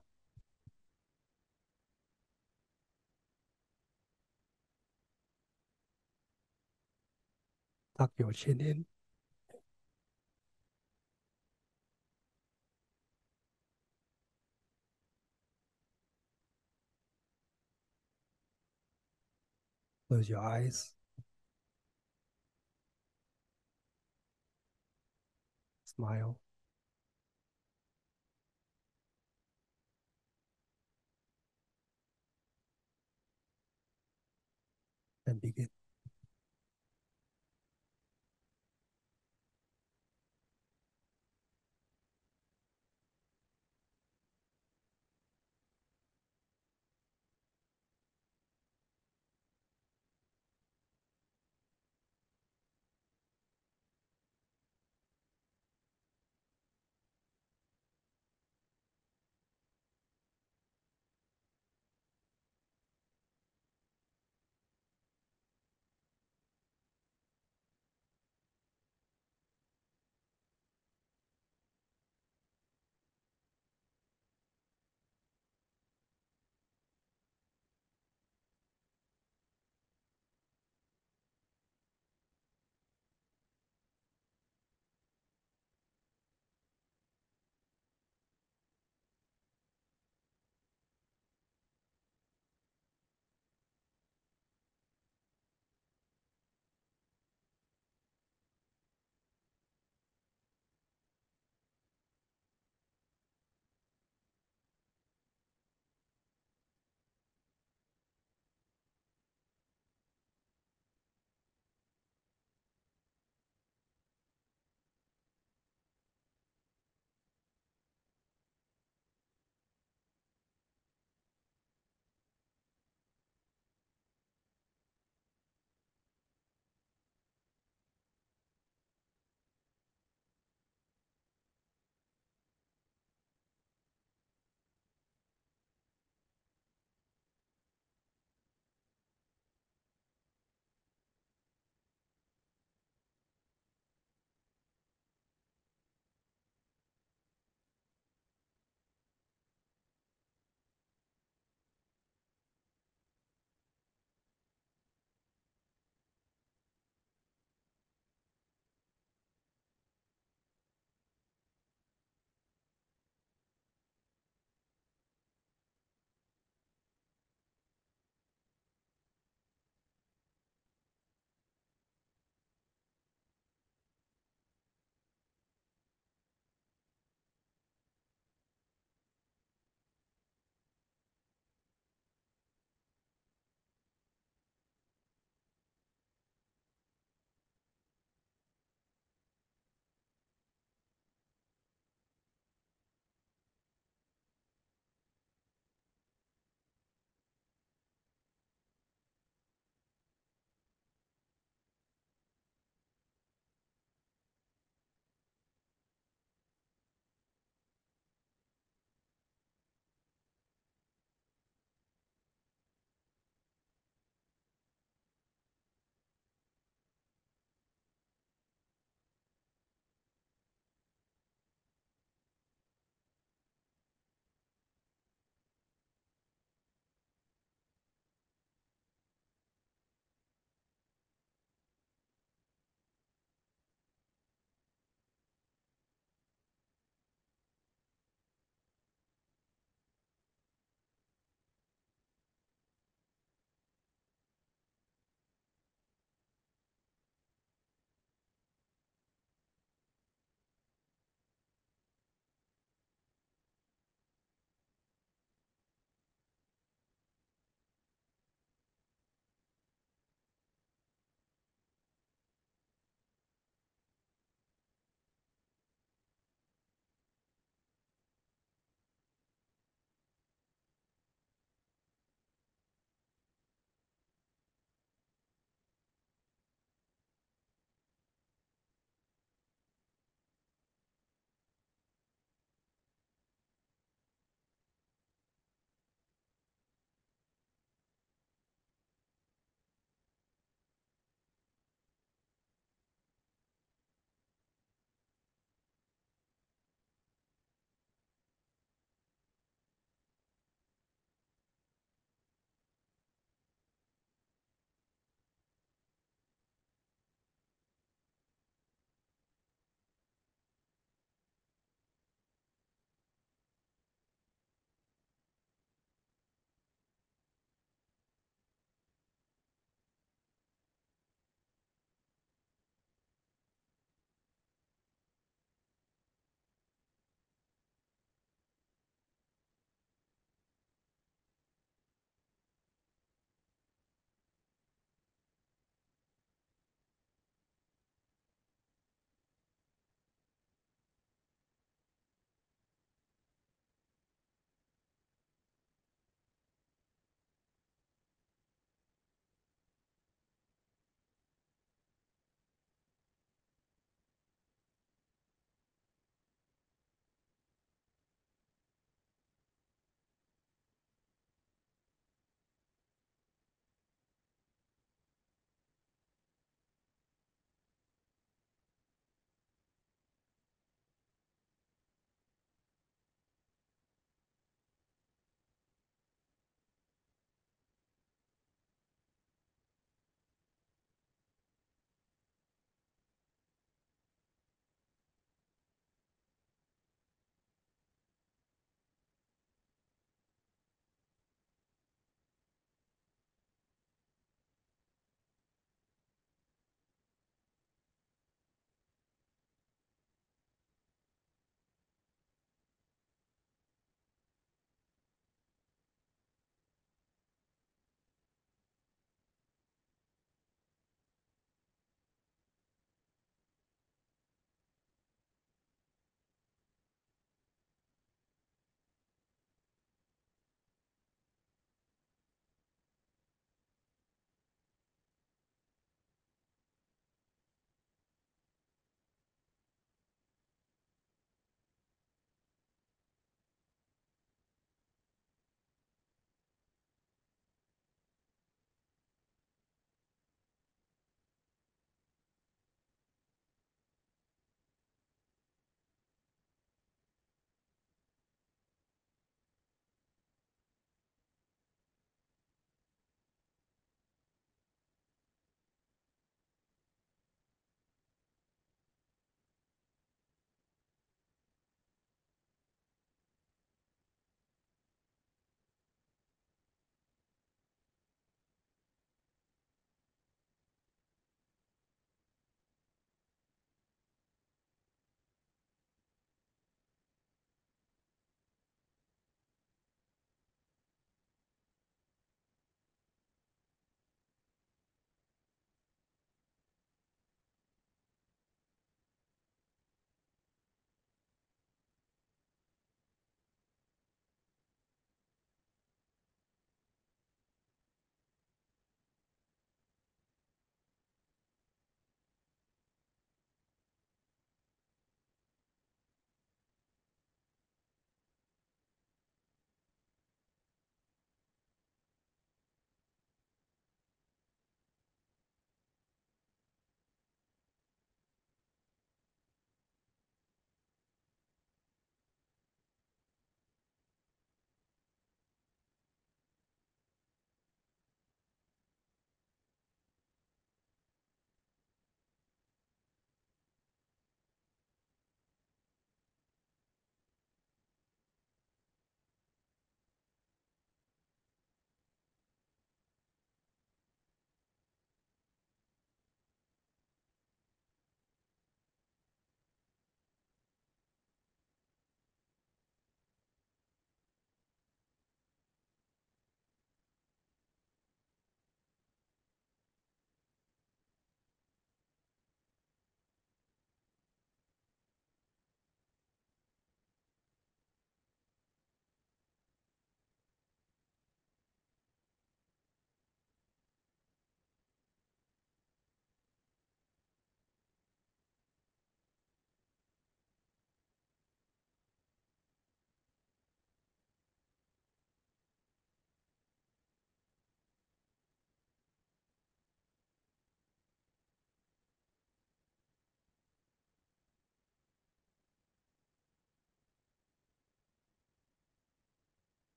Tuck your chin in. Close your eyes. Smile. And begin.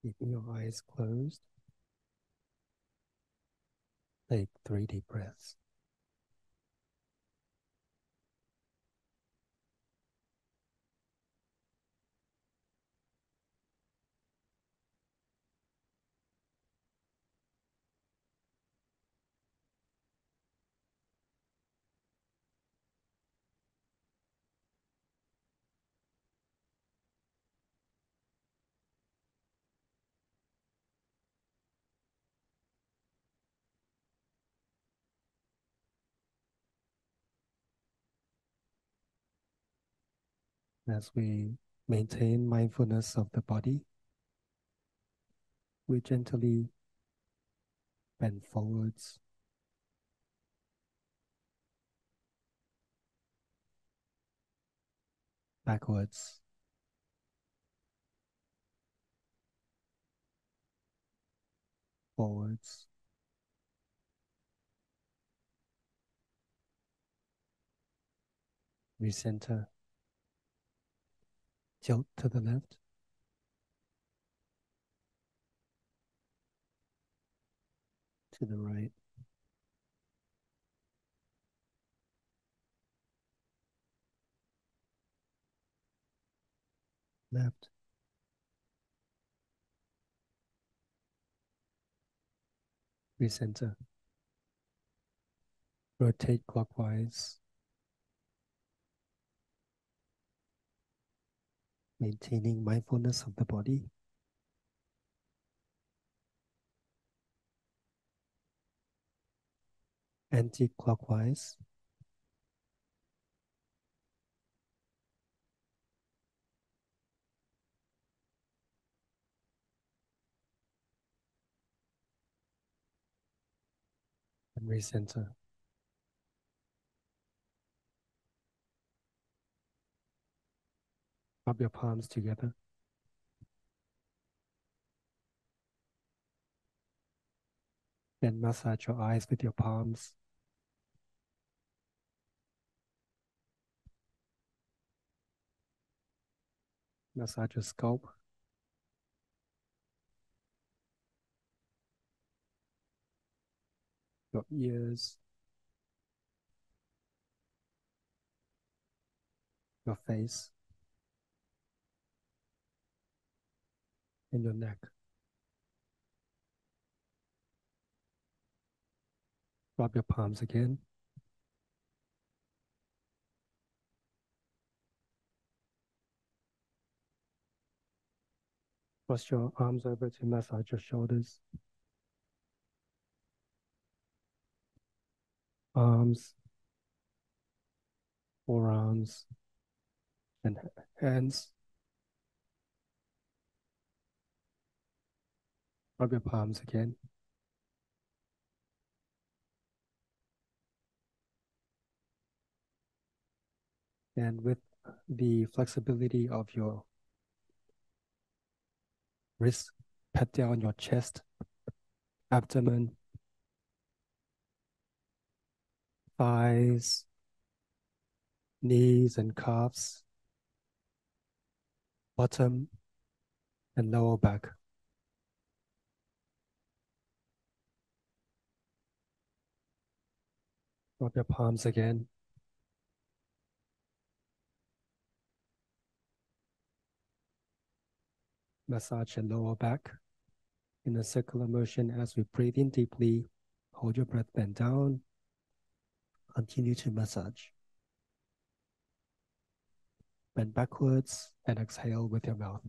Keeping your eyes closed. Take 3 deep breaths. As we maintain mindfulness of the body, we gently bend forwards, backwards, forwards, recenter, tilt to the left, to the right, left, recenter, rotate clockwise, maintaining mindfulness of the body, anti-clockwise, and recenter. Rub your palms together. Then massage your eyes with your palms. Massage your scalp. Your ears. Your face. And your neck. Rub your palms again. Cross your arms over to massage your shoulders, arms, forearms, and hands. Rub your palms again. And with the flexibility of your wrist, pat down your chest, abdomen, thighs, knees and calves, bottom and lower back. Rub your palms again. Massage your lower back in a circular motion as we breathe in deeply. Hold your breath, bend down. Continue to massage. Bend backwards and exhale with your mouth.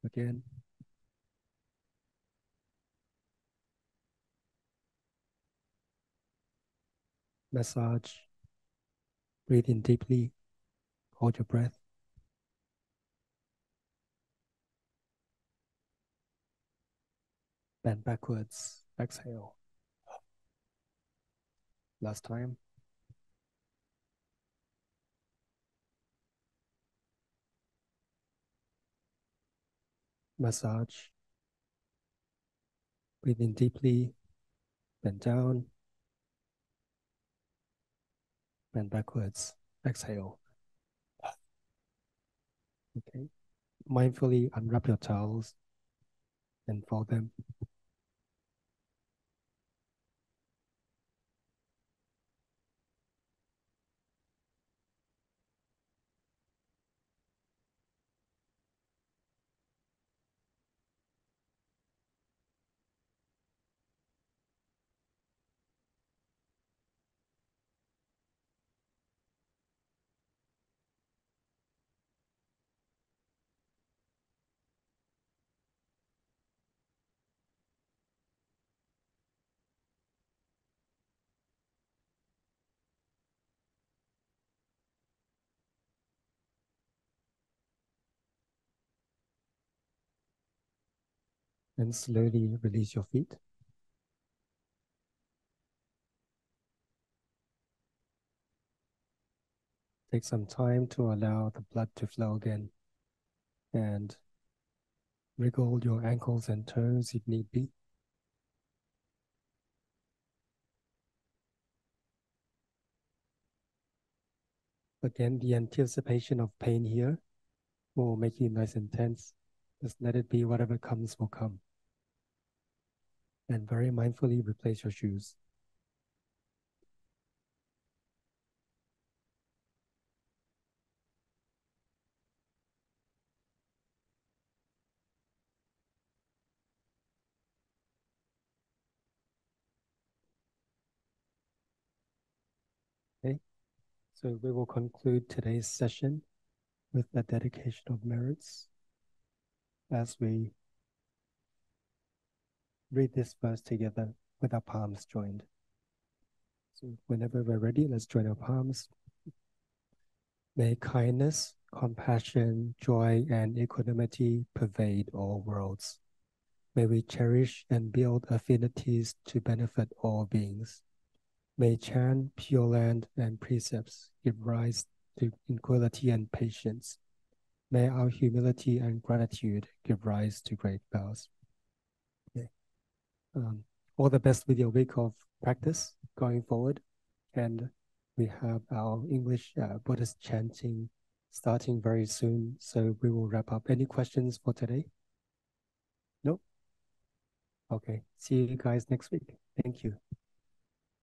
Again. Massage. Breathe in deeply. Hold your breath. Bend backwards. Exhale. Last time. Massage. Breathe in deeply. Bend down. Bend backwards. Exhale. Okay. mindfully unwrap your towels and fold them. And slowly release your feet. Take some time to allow the blood to flow again and wriggle your ankles and toes if need be. Again, the anticipation of pain here will make you nice and tense. Just let it be, whatever comes will come. And very mindfully replace your shoes. Okay, so we will conclude today's session with a dedication of merits as we read this verse together with our palms joined. So whenever we're ready, let's join our palms. May kindness, compassion, joy, and equanimity pervade all worlds. May we cherish and build affinities to benefit all beings. May Chan, Pure Land, and precepts give rise to equality and patience. May our humility and gratitude give rise to great vows. Okay. All the best with your week of practice going forward. And we have our English Buddhist chanting starting very soon. So we will wrap up. Any questions for today? Nope. Okay. See you guys next week. Thank you.